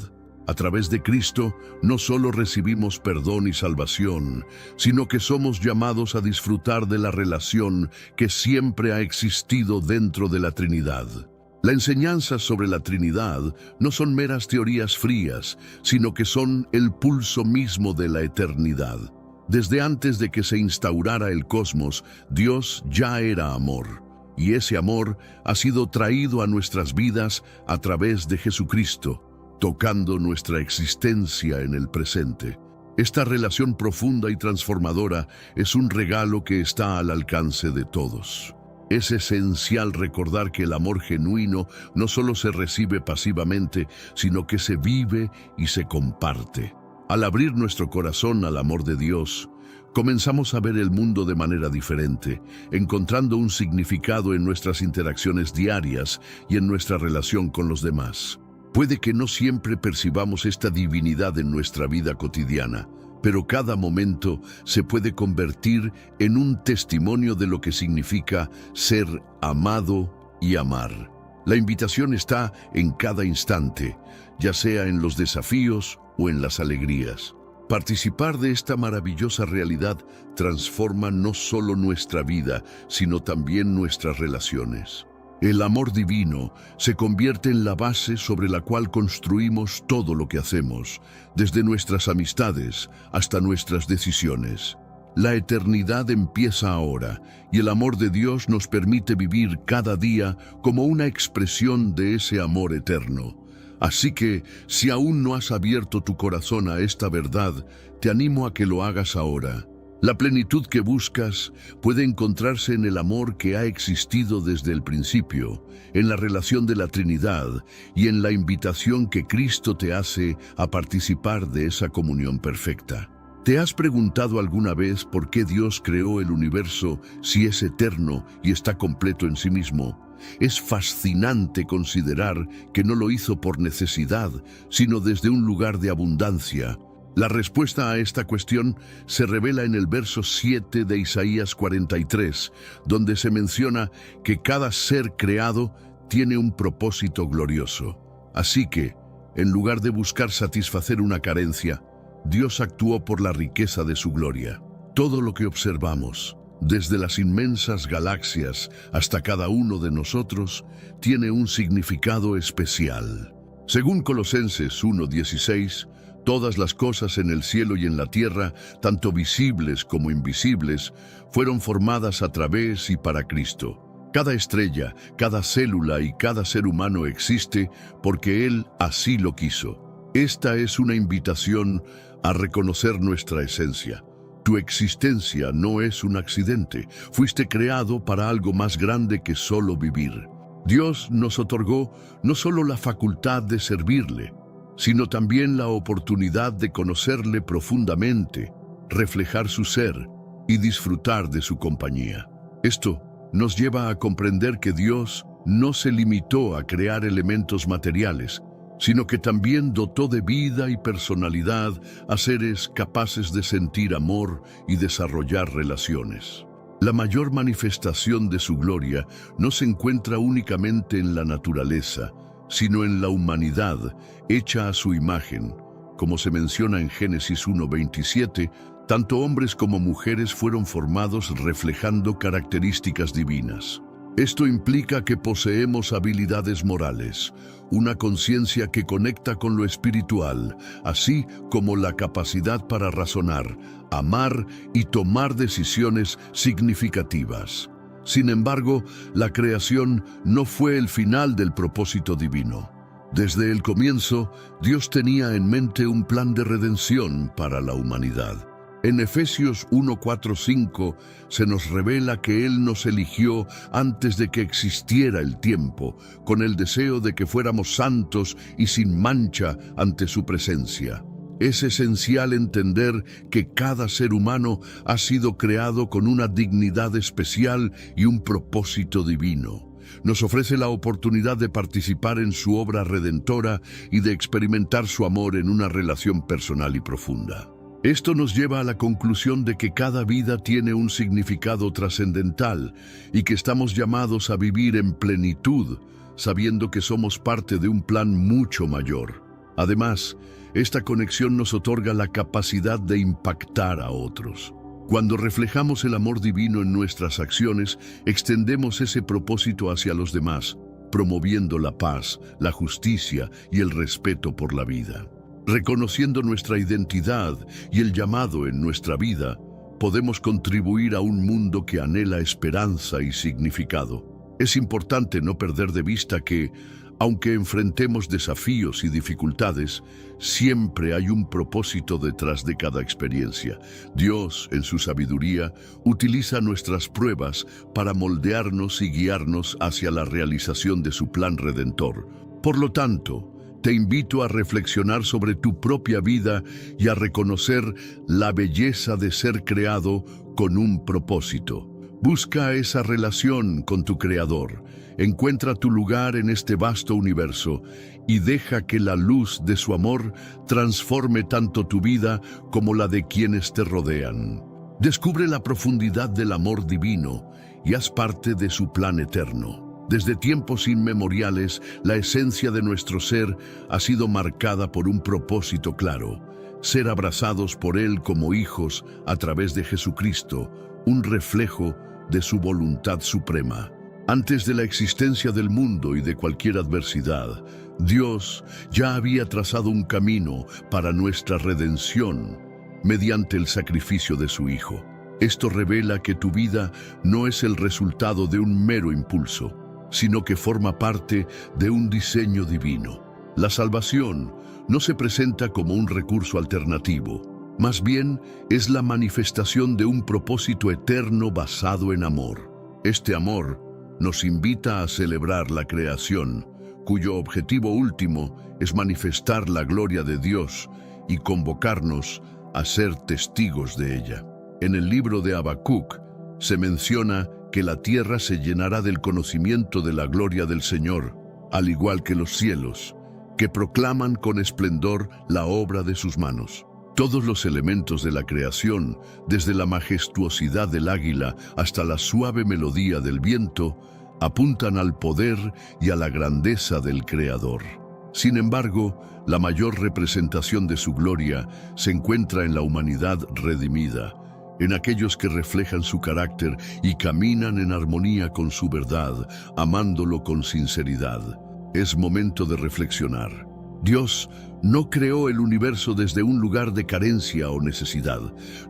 A través de Cristo, no solo recibimos perdón y salvación, sino que somos llamados a disfrutar de la relación que siempre ha existido dentro de la Trinidad. La enseñanza sobre la Trinidad no son meras teorías frías, sino que son el pulso mismo de la eternidad. Desde antes de que se instaurara el cosmos, Dios ya era amor, y ese amor ha sido traído a nuestras vidas a través de Jesucristo, tocando nuestra existencia en el presente. Esta relación profunda y transformadora es un regalo que está al alcance de todos. Es esencial recordar que el amor genuino no solo se recibe pasivamente, sino que se vive y se comparte. Al abrir nuestro corazón al amor de Dios, comenzamos a ver el mundo de manera diferente, encontrando un significado en nuestras interacciones diarias y en nuestra relación con los demás. Puede que no siempre percibamos esta divinidad en nuestra vida cotidiana, pero cada momento se puede convertir en un testimonio de lo que significa ser amado y amar. La invitación está en cada instante, ya sea en los desafíos o en las alegrías. Participar de esta maravillosa realidad transforma no solo nuestra vida, sino también nuestras relaciones. El amor divino se convierte en la base sobre la cual construimos todo lo que hacemos, desde nuestras amistades hasta nuestras decisiones. La eternidad empieza ahora, y el amor de Dios nos permite vivir cada día como una expresión de ese amor eterno. Así que, si aún no has abierto tu corazón a esta verdad, te animo a que lo hagas ahora. La plenitud que buscas puede encontrarse en el amor que ha existido desde el principio, en la relación de la Trinidad y en la invitación que Cristo te hace a participar de esa comunión perfecta. ¿Te has preguntado alguna vez por qué Dios creó el universo si es eterno y está completo en sí mismo? Es fascinante considerar que no lo hizo por necesidad, sino desde un lugar de abundancia. La respuesta a esta cuestión se revela en el verso 7 de Isaías 43, donde se menciona que cada ser creado tiene un propósito glorioso. Así que, en lugar de buscar satisfacer una carencia, Dios actuó por la riqueza de su gloria. Todo lo que observamos, desde las inmensas galaxias hasta cada uno de nosotros, tiene un significado especial. Según Colosenses 1:16, todas las cosas en el cielo y en la tierra, tanto visibles como invisibles, fueron formadas a través y para Cristo. Cada estrella, cada célula y cada ser humano existe porque Él así lo quiso. Esta es una invitación a reconocer nuestra esencia. Tu existencia no es un accidente. Fuiste creado para algo más grande que solo vivir. Dios nos otorgó no solo la facultad de servirle, sino también la oportunidad de conocerle profundamente, reflejar su ser y disfrutar de su compañía. Esto nos lleva a comprender que Dios no se limitó a crear elementos materiales, sino que también dotó de vida y personalidad a seres capaces de sentir amor y desarrollar relaciones. La mayor manifestación de su gloria no se encuentra únicamente en la naturaleza, sino en la humanidad, hecha a su imagen. Como se menciona en Génesis 1:27, tanto hombres como mujeres fueron formados reflejando características divinas. Esto implica que poseemos habilidades morales, una conciencia que conecta con lo espiritual, así como la capacidad para razonar, amar y tomar decisiones significativas. Sin embargo, la creación no fue el final del propósito divino. Desde el comienzo, Dios tenía en mente un plan de redención para la humanidad. En Efesios 1:4-5 se nos revela que Él nos eligió antes de que existiera el tiempo, con el deseo de que fuéramos santos y sin mancha ante su presencia. Es esencial entender que cada ser humano ha sido creado con una dignidad especial y un propósito divino. Nos ofrece la oportunidad de participar en su obra redentora y de experimentar su amor en una relación personal y profunda. Esto nos lleva a la conclusión de que cada vida tiene un significado trascendental y que estamos llamados a vivir en plenitud, sabiendo que somos parte de un plan mucho mayor. Además, esta conexión nos otorga la capacidad de impactar a otros. Cuando reflejamos el amor divino en nuestras acciones, extendemos ese propósito hacia los demás, promoviendo la paz, la justicia y el respeto por la vida. Reconociendo nuestra identidad y el llamado en nuestra vida, podemos contribuir a un mundo que anhela esperanza y significado. Es importante no perder de vista que, aunque enfrentemos desafíos y dificultades, siempre hay un propósito detrás de cada experiencia. Dios, en su sabiduría, utiliza nuestras pruebas para moldearnos y guiarnos hacia la realización de su plan redentor. Por lo tanto, te invito a reflexionar sobre tu propia vida y a reconocer la belleza de ser creado con un propósito. Busca esa relación con tu Creador. Encuentra tu lugar en este vasto universo y deja que la luz de su amor transforme tanto tu vida como la de quienes te rodean. Descubre la profundidad del amor divino y haz parte de su plan eterno. Desde tiempos inmemoriales, la esencia de nuestro ser ha sido marcada por un propósito claro: ser abrazados por Él como hijos a través de Jesucristo, un reflejo de su voluntad suprema. Antes de la existencia del mundo y de cualquier adversidad, Dios ya había trazado un camino para nuestra redención mediante el sacrificio de su Hijo. Esto revela que tu vida no es el resultado de un mero impulso, sino que forma parte de un diseño divino. La salvación no se presenta como un recurso alternativo, más bien es la manifestación de un propósito eterno basado en amor. Este amor nos invita a celebrar la creación, cuyo objetivo último es manifestar la gloria de Dios y convocarnos a ser testigos de ella. En el libro de Habacuc se menciona que la tierra se llenará del conocimiento de la gloria del Señor, al igual que los cielos, que proclaman con esplendor la obra de sus manos. Todos los elementos de la creación, desde la majestuosidad del águila hasta la suave melodía del viento, apuntan al poder y a la grandeza del Creador. Sin embargo, la mayor representación de su gloria se encuentra en la humanidad redimida, en aquellos que reflejan su carácter y caminan en armonía con su verdad, amándolo con sinceridad. Es momento de reflexionar. Dios no creó el universo desde un lugar de carencia o necesidad.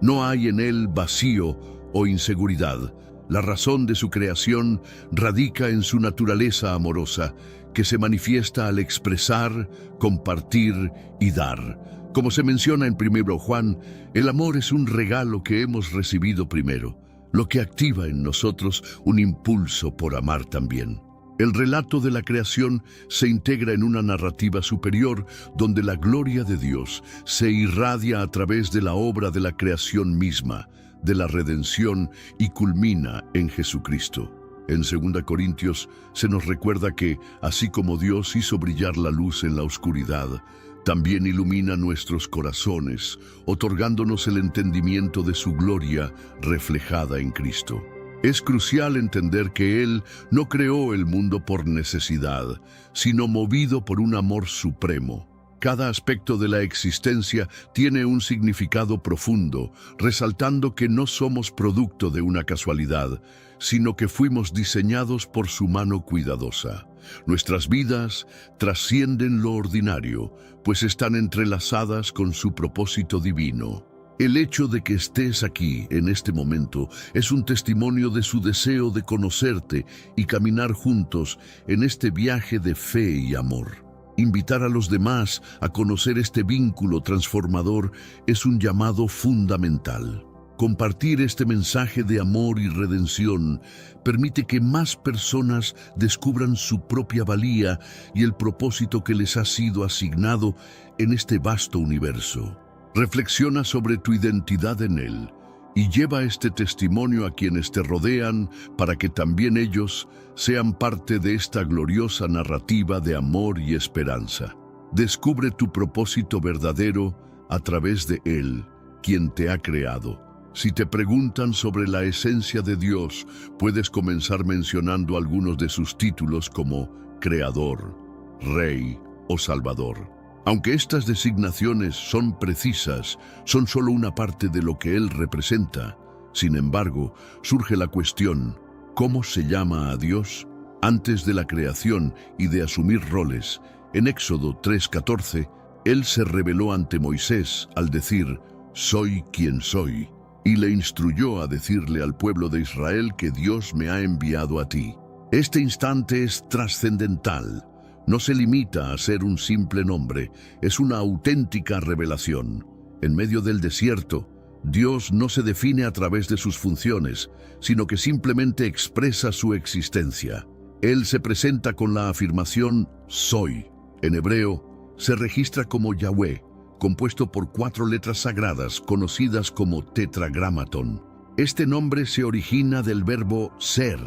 No hay en él vacío o inseguridad. La razón de su creación radica en su naturaleza amorosa, que se manifiesta al expresar, compartir y dar. Como se menciona en 1 Juan, el amor es un regalo que hemos recibido primero, lo que activa en nosotros un impulso por amar también. El relato de la creación se integra en una narrativa superior donde la gloria de Dios se irradia a través de la obra de la creación misma, de la redención, y culmina en Jesucristo. En 2 Corintios se nos recuerda que, así como Dios hizo brillar la luz en la oscuridad, también ilumina nuestros corazones, otorgándonos el entendimiento de su gloria reflejada en Cristo. Es crucial entender que Él no creó el mundo por necesidad, sino movido por un amor supremo. Cada aspecto de la existencia tiene un significado profundo, resaltando que no somos producto de una casualidad, sino que fuimos diseñados por su mano cuidadosa. Nuestras vidas trascienden lo ordinario, pues están entrelazadas con su propósito divino. El hecho de que estés aquí en este momento es un testimonio de su deseo de conocerte y caminar juntos en este viaje de fe y amor. Invitar a los demás a conocer este vínculo transformador es un llamado fundamental. Compartir este mensaje de amor y redención permite que más personas descubran su propia valía y el propósito que les ha sido asignado en este vasto universo. Reflexiona sobre tu identidad en Él y lleva este testimonio a quienes te rodean para que también ellos sean parte de esta gloriosa narrativa de amor y esperanza. Descubre tu propósito verdadero a través de Él, quien te ha creado. Si te preguntan sobre la esencia de Dios, puedes comenzar mencionando algunos de sus títulos como Creador, Rey o Salvador. Aunque estas designaciones son precisas, son solo una parte de lo que Él representa. Sin embargo, surge la cuestión: ¿cómo se llama a Dios? Antes de la creación y de asumir roles, en Éxodo 3:14, Él se reveló ante Moisés al decir: «Soy quien soy», y le instruyó a decirle al pueblo de Israel que Dios me ha enviado a ti. Este instante es trascendental. No se limita a ser un simple nombre, es una auténtica revelación. En medio del desierto, Dios no se define a través de sus funciones, sino que simplemente expresa su existencia. Él se presenta con la afirmación «soy». En hebreo, se registra como Yahweh, compuesto por 4 letras sagradas conocidas como tetragramatón. Este nombre se origina del verbo ser,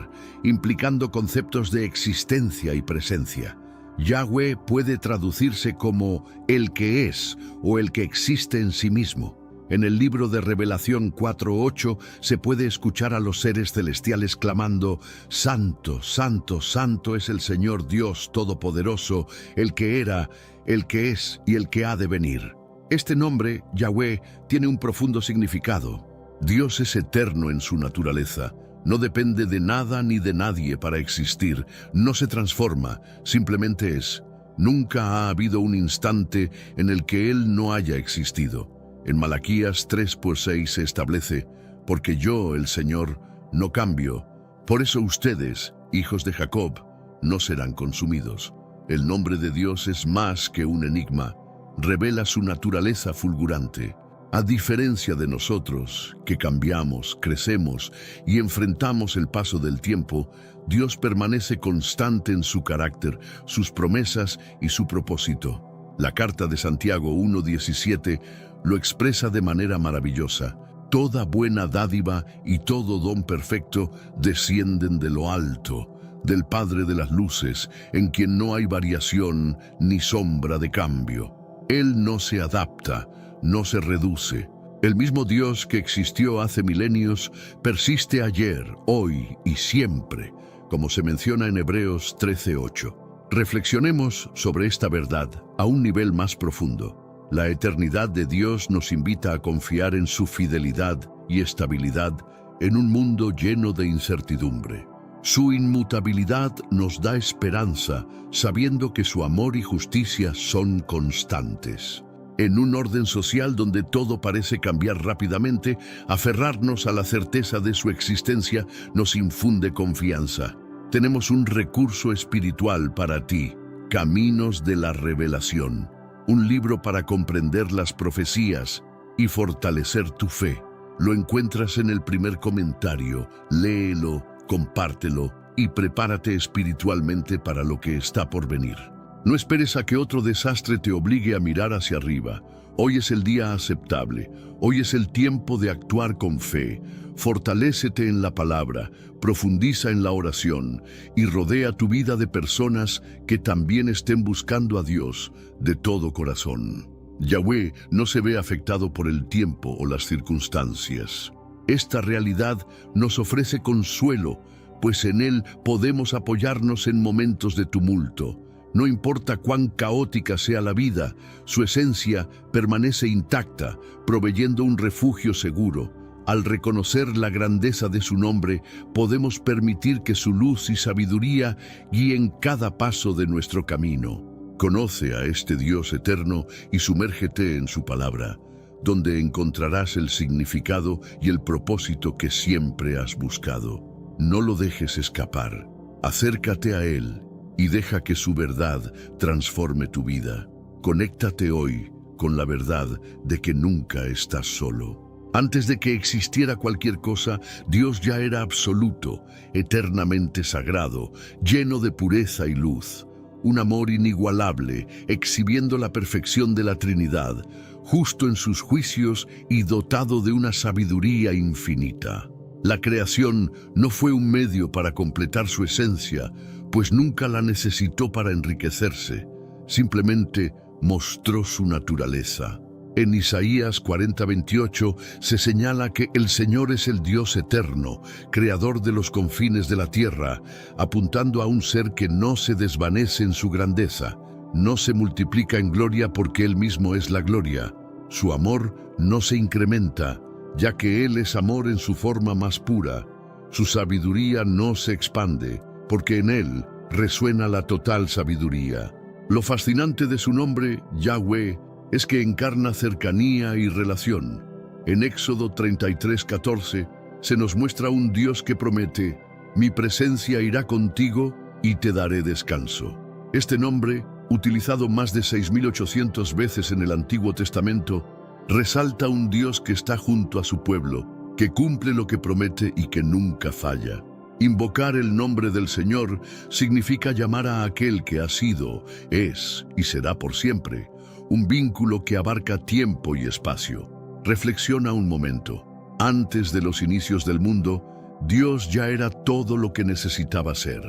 implicando conceptos de existencia y presencia. Yahweh puede traducirse como el que es o el que existe en sí mismo. En el libro de Revelación 4:8 se puede escuchar a los seres celestiales clamando: Santo, Santo, Santo es el Señor Dios Todopoderoso, el que era, el que es y el que ha de venir. Este nombre, Yahweh, tiene un profundo significado. Dios es eterno en su naturaleza. No depende de nada ni de nadie para existir. No se transforma, simplemente es. Nunca ha habido un instante en el que Él no haya existido. En Malaquías 3:6 se establece: porque yo, el Señor, no cambio. Por eso ustedes, hijos de Jacob, no serán consumidos. El nombre de Dios es más que un enigma. Revela su naturaleza fulgurante. A diferencia de nosotros, que cambiamos, crecemos y enfrentamos el paso del tiempo, Dios permanece constante en su carácter, sus promesas y su propósito. La carta de Santiago 1:17 lo expresa de manera maravillosa. Toda buena dádiva y todo don perfecto descienden de lo alto, del Padre de las luces, en quien no hay variación ni sombra de cambio. Él no se adapta, no se reduce. El mismo Dios que existió hace milenios persiste ayer, hoy y siempre, como se menciona en Hebreos 13:8. Reflexionemos sobre esta verdad a un nivel más profundo. La eternidad de Dios nos invita a confiar en su fidelidad y estabilidad en un mundo lleno de incertidumbre. Su inmutabilidad nos da esperanza, sabiendo que su amor y justicia son constantes. En un orden social donde todo parece cambiar rápidamente, aferrarnos a la certeza de su existencia nos infunde confianza. Tenemos un recurso espiritual para ti: Caminos de la Revelación, un libro para comprender las profecías y fortalecer tu fe. Lo encuentras en el primer comentario. Léelo, compártelo y prepárate espiritualmente para lo que está por venir. No esperes a que otro desastre te obligue a mirar hacia arriba. Hoy es el día aceptable. Hoy es el tiempo de actuar con fe. Fortalécete en la palabra, profundiza en la oración y rodea tu vida de personas que también estén buscando a Dios de todo corazón. Yahweh no se ve afectado por el tiempo o las circunstancias. Esta realidad nos ofrece consuelo, pues en Él podemos apoyarnos en momentos de tumulto. No importa cuán caótica sea la vida, su esencia permanece intacta, proveyendo un refugio seguro. Al reconocer la grandeza de su nombre, podemos permitir que su luz y sabiduría guíen cada paso de nuestro camino. Conoce a este Dios eterno y sumérgete en su palabra, donde encontrarás el significado y el propósito que siempre has buscado. No lo dejes escapar. Acércate a Él y deja que su verdad transforme tu vida. Conéctate hoy con la verdad de que nunca estás solo. Antes de que existiera cualquier cosa, Dios ya era absoluto, eternamente sagrado, lleno de pureza y luz. Un amor inigualable, exhibiendo la perfección de la Trinidad, justo en sus juicios y dotado de una sabiduría infinita. La creación no fue un medio para completar su esencia, pues nunca la necesitó para enriquecerse, simplemente mostró su naturaleza. En Isaías 40:28 se señala que el Señor es el Dios eterno, creador de los confines de la tierra, apuntando a un ser que no se desvanece en su grandeza, no se multiplica en gloria porque Él mismo es la gloria. Su amor no se incrementa, ya que Él es amor en su forma más pura. Su sabiduría no se expande, porque en Él resuena la total sabiduría. Lo fascinante de su nombre, Yahweh, es que encarna cercanía y relación. En Éxodo 33:14 se nos muestra un Dios que promete: mi presencia irá contigo y te daré descanso. Este nombre, utilizado más de 6.800 veces en el Antiguo Testamento, resalta un Dios que está junto a su pueblo, que cumple lo que promete y que nunca falla. Invocar el nombre del Señor significa llamar a aquel que ha sido, es y será por siempre, un vínculo que abarca tiempo y espacio. Reflexiona un momento. Antes de los inicios del mundo, Dios ya era todo lo que necesitaba ser.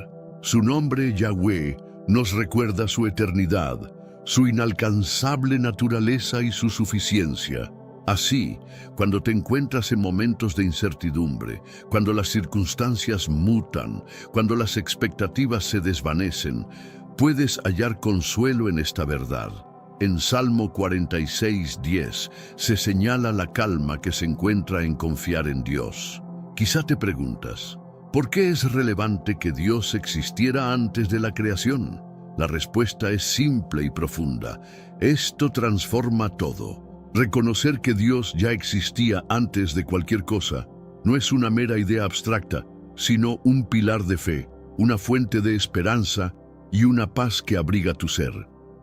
Su nombre, Yahweh, nos recuerda su eternidad, su inalcanzable naturaleza y su suficiencia. Así, cuando te encuentras en momentos de incertidumbre, cuando las circunstancias mutan, cuando las expectativas se desvanecen, puedes hallar consuelo en esta verdad. En Salmo 46:10 se señala la calma que se encuentra en confiar en Dios. Quizá te preguntas, ¿por qué es relevante que Dios existiera antes de la creación? La respuesta es simple y profunda. Esto transforma todo. Reconocer que Dios ya existía antes de cualquier cosa no es una mera idea abstracta, sino un pilar de fe, una fuente de esperanza y una paz que abriga tu ser.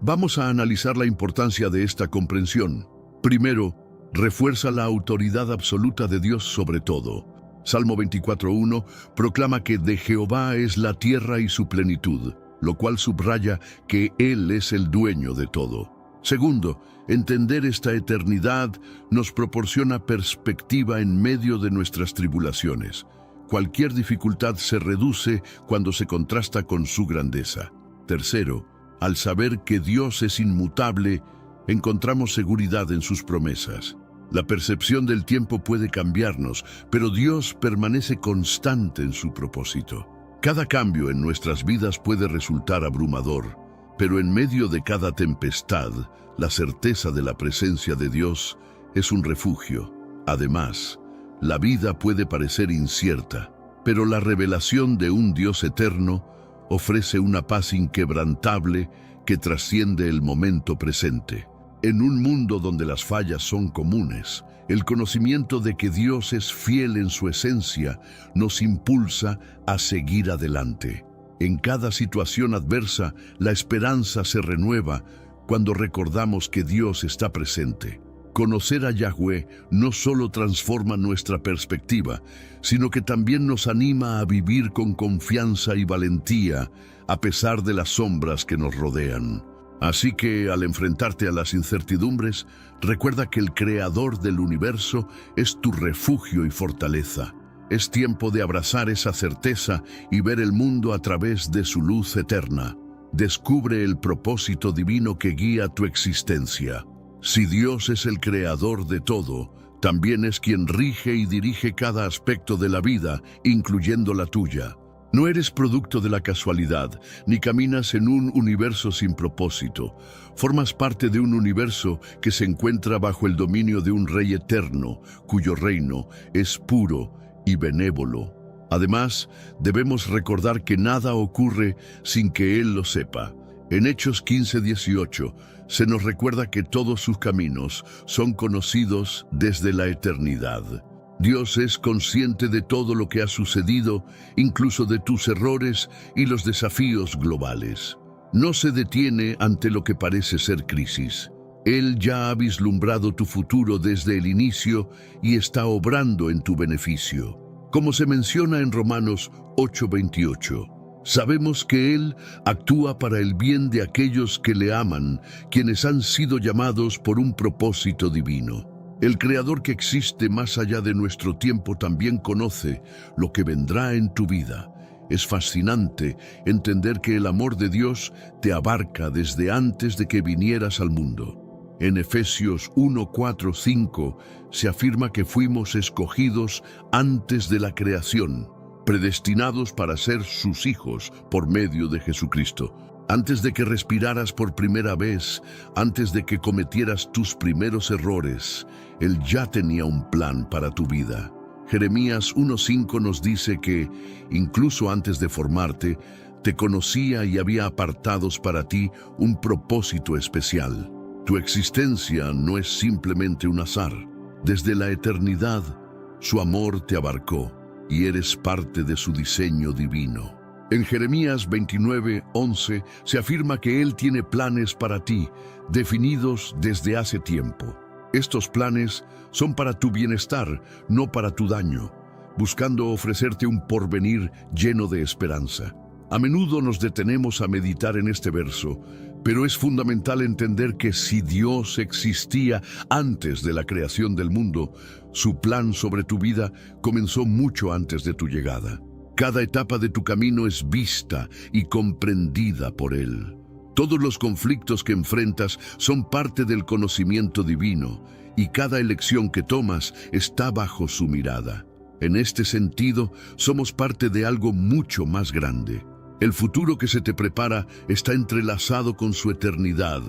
Vamos a analizar la importancia de esta comprensión. Primero, refuerza la autoridad absoluta de Dios sobre todo. Salmo 24:1 proclama que de Jehová es la tierra y su plenitud, lo cual subraya que Él es el dueño de todo. Segundo, entender esta eternidad nos proporciona perspectiva en medio de nuestras tribulaciones. Cualquier dificultad se reduce cuando se contrasta con su grandeza. Tercero, al saber que Dios es inmutable, encontramos seguridad en sus promesas. La percepción del tiempo puede cambiarnos, pero Dios permanece constante en su propósito. Cada cambio en nuestras vidas puede resultar abrumador, pero en medio de cada tempestad, la certeza de la presencia de Dios es un refugio. Además, la vida puede parecer incierta, pero la revelación de un Dios eterno ofrece una paz inquebrantable que trasciende el momento presente. En un mundo donde las fallas son comunes, el conocimiento de que Dios es fiel en su esencia nos impulsa a seguir adelante. En cada situación adversa, la esperanza se renueva cuando recordamos que Dios está presente. Conocer a Yahweh no solo transforma nuestra perspectiva, sino que también nos anima a vivir con confianza y valentía, a pesar de las sombras que nos rodean. Así que, al enfrentarte a las incertidumbres, recuerda que el Creador del universo es tu refugio y fortaleza. Es tiempo de abrazar esa certeza y ver el mundo a través de su luz eterna. Descubre el propósito divino que guía tu existencia. Si Dios es el creador de todo, también es quien rige y dirige cada aspecto de la vida, incluyendo la tuya. No eres producto de la casualidad, ni caminas en un universo sin propósito. Formas parte de un universo que se encuentra bajo el dominio de un Rey eterno, cuyo reino es puro y benévolo. Además, debemos recordar que nada ocurre sin que Él lo sepa. En Hechos 15:18 se nos recuerda que todos sus caminos son conocidos desde la eternidad. Dios es consciente de todo lo que ha sucedido, incluso de tus errores y los desafíos globales. No se detiene ante lo que parece ser crisis. Él ya ha vislumbrado tu futuro desde el inicio y está obrando en tu beneficio. Como se menciona en Romanos 8:28, sabemos que Él actúa para el bien de aquellos que le aman, quienes han sido llamados por un propósito divino. El Creador que existe más allá de nuestro tiempo también conoce lo que vendrá en tu vida. Es fascinante entender que el amor de Dios te abarca desde antes de que vinieras al mundo. En Efesios 1:4-5 se afirma que fuimos escogidos antes de la creación, predestinados para ser sus hijos por medio de Jesucristo. Antes de que respiraras por primera vez, antes de que cometieras tus primeros errores, Él ya tenía un plan para tu vida. Jeremías 1:5 nos dice que, incluso antes de formarte, te conocía y había apartados para ti un propósito especial. Tu existencia no es simplemente un azar. Desde la eternidad, su amor te abarcó y eres parte de su diseño divino. En Jeremías 29:11 se afirma que Él tiene planes para ti, definidos desde hace tiempo. Estos planes son para tu bienestar, no para tu daño, buscando ofrecerte un porvenir lleno de esperanza. A menudo nos detenemos a meditar en este verso, Pero es fundamental entender que si Dios existía antes de la creación del mundo, su plan sobre tu vida comenzó mucho antes de tu llegada. Cada etapa de tu camino es vista y comprendida por Él. Todos los conflictos que enfrentas son parte del conocimiento divino y cada elección que tomas está bajo su mirada. En este sentido, somos parte de algo mucho más grande. El futuro que se te prepara está entrelazado con su eternidad,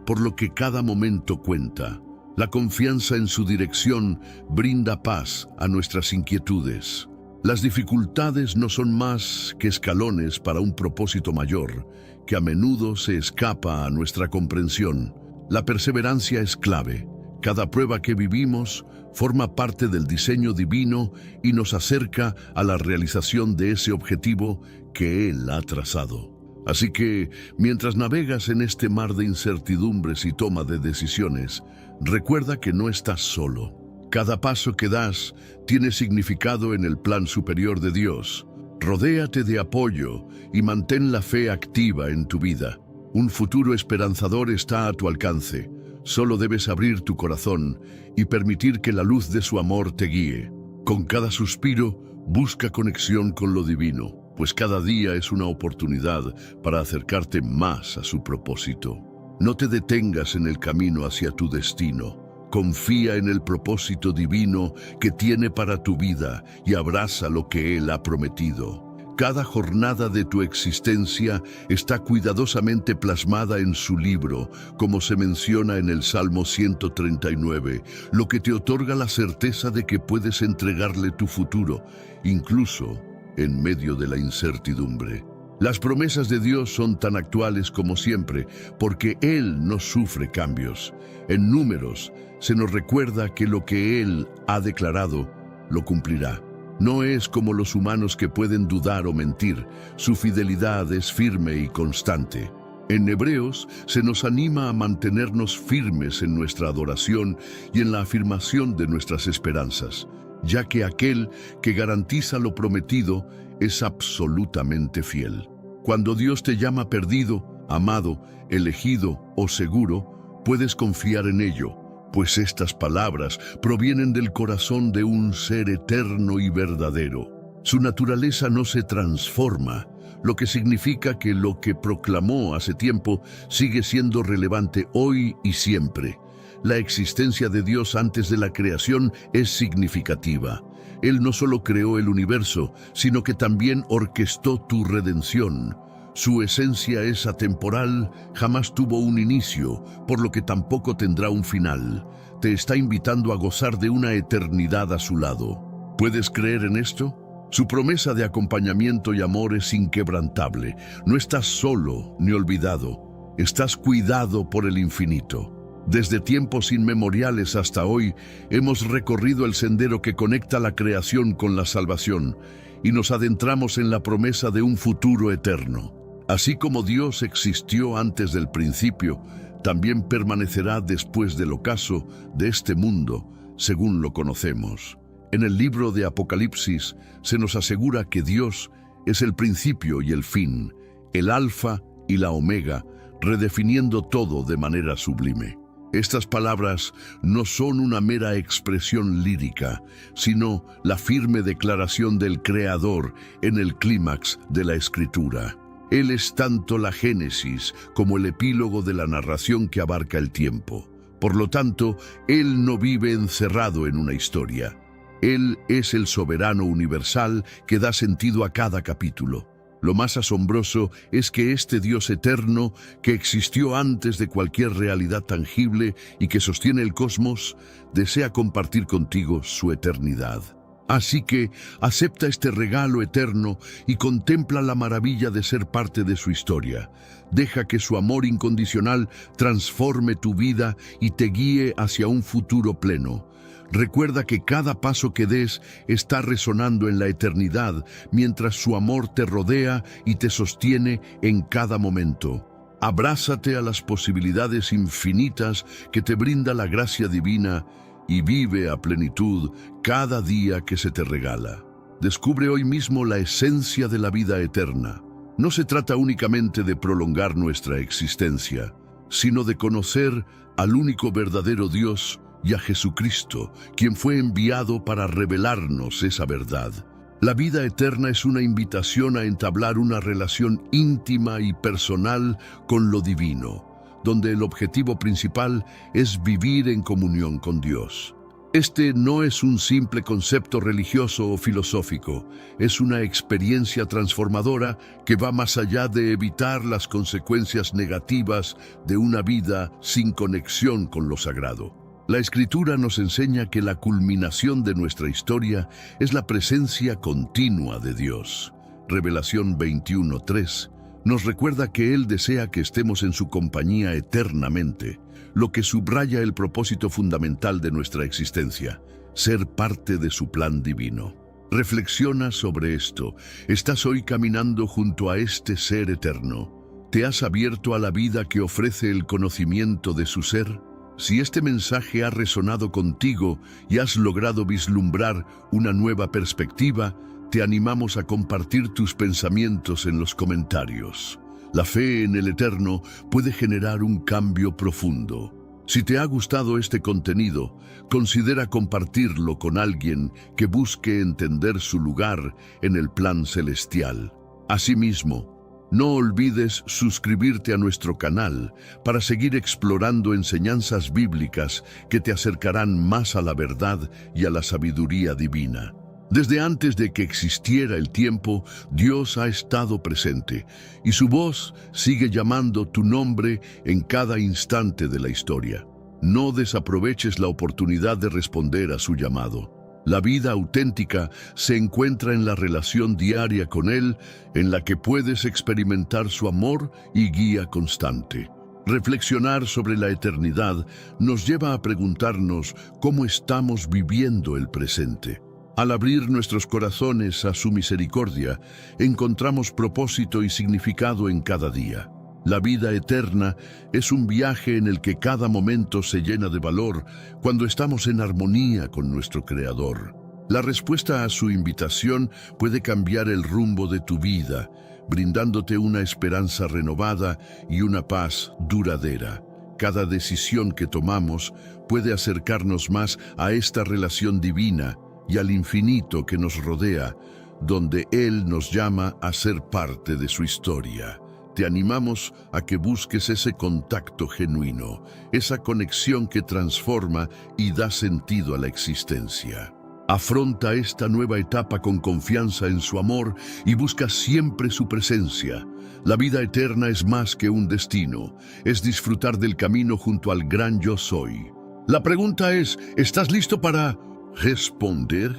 por lo que cada momento cuenta. La confianza en su dirección brinda paz a nuestras inquietudes. Las dificultades no son más que escalones para un propósito mayor, que a menudo se escapa a nuestra comprensión. La perseverancia es clave. Cada prueba que vivimos forma parte del diseño divino y nos acerca a la realización de ese objetivo que Él ha trazado. Así que, mientras navegas en este mar de incertidumbres y toma de decisiones, recuerda que no estás solo. Cada paso que das tiene significado en el plan superior de Dios. Rodéate de apoyo y mantén la fe activa en tu vida. Un futuro esperanzador está a tu alcance. Solo debes abrir tu corazón y permitir que la luz de su amor te guíe. Con cada suspiro, busca conexión con lo divino, pues cada día es una oportunidad para acercarte más a su propósito. No te detengas en el camino hacia tu destino. Confía en el propósito divino que tiene para tu vida y abraza lo que Él ha prometido. Cada jornada de tu existencia está cuidadosamente plasmada en su libro, como se menciona en el Salmo 139, lo que te otorga la certeza de que puedes entregarle tu futuro, incluso en medio de la incertidumbre. Las promesas de Dios son tan actuales como siempre, porque Él no sufre cambios. En Números se nos recuerda que lo que Él ha declarado, lo cumplirá. No es como los humanos que pueden dudar o mentir. Su fidelidad es firme y constante. En Hebreos se nos anima a mantenernos firmes en nuestra adoración y en la afirmación de nuestras esperanzas, ya que aquel que garantiza lo prometido es absolutamente fiel. Cuando Dios te llama perdido, amado, elegido o seguro, puedes confiar en ello, pues estas palabras provienen del corazón de un ser eterno y verdadero. Su naturaleza no se transforma, lo que significa que lo que proclamó hace tiempo sigue siendo relevante hoy y siempre. La existencia de Dios antes de la creación es significativa. Él no solo creó el universo, sino que también orquestó tu redención. Su esencia es atemporal, jamás tuvo un inicio, por lo que tampoco tendrá un final. Te está invitando a gozar de una eternidad a su lado. ¿Puedes creer en esto? Su promesa de acompañamiento y amor es inquebrantable. No estás solo ni olvidado. Estás cuidado por el infinito. Desde tiempos inmemoriales hasta hoy, hemos recorrido el sendero que conecta la creación con la salvación y nos adentramos en la promesa de un futuro eterno. Así como Dios existió antes del principio, también permanecerá después del ocaso de este mundo, según lo conocemos. En el libro de Apocalipsis se nos asegura que Dios es el principio y el fin, el alfa y la omega, redefiniendo todo de manera sublime. Estas palabras no son una mera expresión lírica, sino la firme declaración del Creador en el clímax de la Escritura. Él es tanto la génesis como el epílogo de la narración que abarca el tiempo. Por lo tanto, Él no vive encerrado en una historia. Él es el soberano universal que da sentido a cada capítulo. Lo más asombroso es que este Dios eterno, que existió antes de cualquier realidad tangible y que sostiene el cosmos, desea compartir contigo su eternidad. Así que acepta este regalo eterno y contempla la maravilla de ser parte de su historia. Deja que su amor incondicional transforme tu vida y te guíe hacia un futuro pleno. Recuerda que cada paso que des está resonando en la eternidad, mientras su amor te rodea y te sostiene en cada momento. Abrázate a las posibilidades infinitas que te brinda la gracia divina y vive a plenitud cada día que se te regala. Descubre hoy mismo la esencia de la vida eterna. No se trata únicamente de prolongar nuestra existencia, sino de conocer al único verdadero Dios y a Jesucristo, quien fue enviado para revelarnos esa verdad. La vida eterna es una invitación a entablar una relación íntima y personal con lo divino, donde el objetivo principal es vivir en comunión con Dios. Este no es un simple concepto religioso o filosófico, es una experiencia transformadora que va más allá de evitar las consecuencias negativas de una vida sin conexión con lo sagrado. La Escritura nos enseña que la culminación de nuestra historia es la presencia continua de Dios. Revelación 21:3 nos recuerda que Él desea que estemos en su compañía eternamente, lo que subraya el propósito fundamental de nuestra existencia, ser parte de su plan divino. Reflexiona sobre esto. ¿Estás hoy caminando junto a este ser eterno? ¿Te has abierto a la vida que ofrece el conocimiento de su ser? Si este mensaje ha resonado contigo y has logrado vislumbrar una nueva perspectiva, te animamos a compartir tus pensamientos en los comentarios. La fe en el Eterno puede generar un cambio profundo. Si te ha gustado este contenido, considera compartirlo con alguien que busque entender su lugar en el plan celestial. Asimismo, no olvides suscribirte a nuestro canal para seguir explorando enseñanzas bíblicas que te acercarán más a la verdad y a la sabiduría divina. Desde antes de que existiera el tiempo, Dios ha estado presente y su voz sigue llamando tu nombre en cada instante de la historia. No desaproveches la oportunidad de responder a su llamado. La vida auténtica se encuentra en la relación diaria con Él, en la que puedes experimentar su amor y guía constante. Reflexionar sobre la eternidad nos lleva a preguntarnos cómo estamos viviendo el presente. Al abrir nuestros corazones a su misericordia, encontramos propósito y significado en cada día. La vida eterna es un viaje en el que cada momento se llena de valor cuando estamos en armonía con nuestro Creador. La respuesta a su invitación puede cambiar el rumbo de tu vida, brindándote una esperanza renovada y una paz duradera. Cada decisión que tomamos puede acercarnos más a esta relación divina y al infinito que nos rodea, donde Él nos llama a ser parte de su historia. Te animamos a que busques ese contacto genuino, esa conexión que transforma y da sentido a la existencia. Afronta esta nueva etapa con confianza en su amor y busca siempre su presencia. La vida eterna es más que un destino, es disfrutar del camino junto al gran Yo Soy. La pregunta es, ¿estás listo para responder?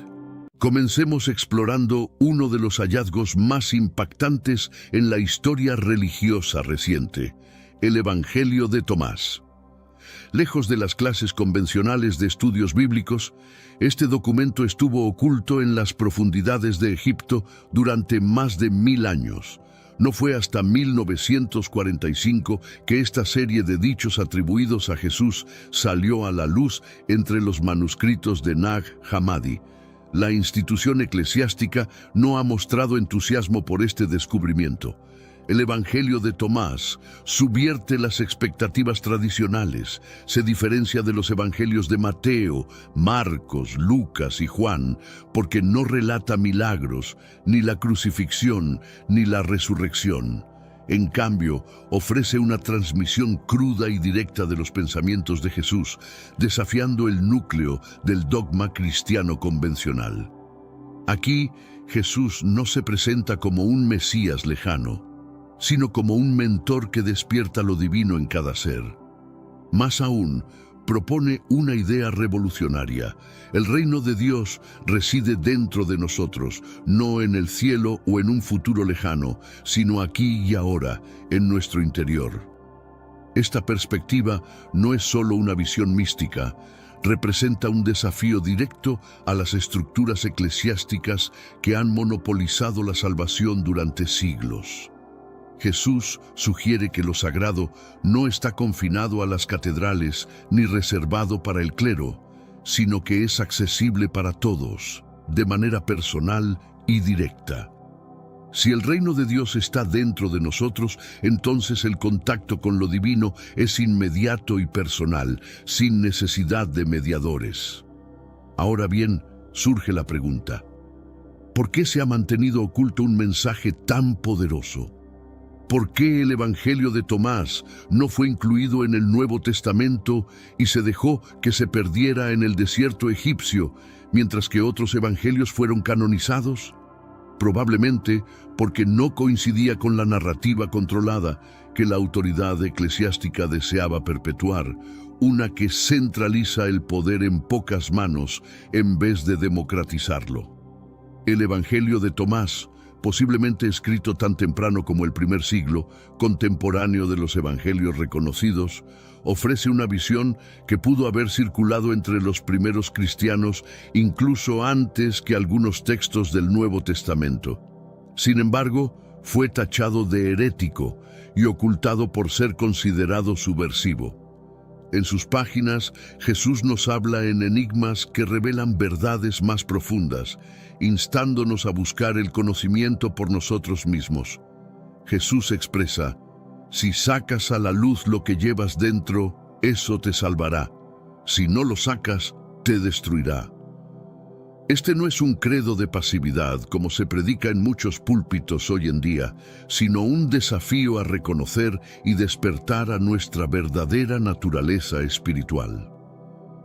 Comencemos explorando uno de los hallazgos más impactantes en la historia religiosa reciente, el Evangelio de Tomás. Lejos de las clases convencionales de estudios bíblicos, este documento estuvo oculto en las profundidades de Egipto durante más de 1000 años. No fue hasta 1945 que esta serie de dichos atribuidos a Jesús salió a la luz entre los manuscritos de Nag Hammadi. La institución eclesiástica no ha mostrado entusiasmo por este descubrimiento. El Evangelio de Tomás subvierte las expectativas tradicionales, se diferencia de los evangelios de Mateo, Marcos, Lucas y Juan, porque no relata milagros, ni la crucifixión, ni la resurrección. En cambio, ofrece una transmisión cruda y directa de los pensamientos de Jesús, desafiando el núcleo del dogma cristiano convencional. Aquí, Jesús no se presenta como un Mesías lejano, sino como un mentor que despierta lo divino en cada ser. Más aún, propone una idea revolucionaria. El reino de Dios reside dentro de nosotros, no en el cielo o en un futuro lejano, sino aquí y ahora, en nuestro interior. Esta perspectiva no es solo una visión mística, representa un desafío directo a las estructuras eclesiásticas que han monopolizado la salvación durante siglos. Jesús sugiere que lo sagrado no está confinado a las catedrales ni reservado para el clero, sino que es accesible para todos, de manera personal y directa. Si el reino de Dios está dentro de nosotros, entonces el contacto con lo divino es inmediato y personal, sin necesidad de mediadores. Ahora bien, surge la pregunta: ¿por qué se ha mantenido oculto un mensaje tan poderoso? ¿Por qué el Evangelio de Tomás no fue incluido en el Nuevo Testamento y se dejó que se perdiera en el desierto egipcio, mientras que otros evangelios fueron canonizados? Probablemente porque no coincidía con la narrativa controlada que la autoridad eclesiástica deseaba perpetuar, una que centraliza el poder en pocas manos en vez de democratizarlo. El Evangelio de Tomás, posiblemente escrito tan temprano como el primer siglo, contemporáneo de los evangelios reconocidos, ofrece una visión que pudo haber circulado entre los primeros cristianos incluso antes que algunos textos del Nuevo Testamento. Sin embargo, fue tachado de herético y ocultado por ser considerado subversivo. En sus páginas, Jesús nos habla en enigmas que revelan verdades más profundas, instándonos a buscar el conocimiento por nosotros mismos. Jesús expresa: si sacas a la luz lo que llevas dentro, eso te salvará. Si no lo sacas, te destruirá. Este no es un credo de pasividad, como se predica en muchos púlpitos hoy en día, sino un desafío a reconocer y despertar a nuestra verdadera naturaleza espiritual.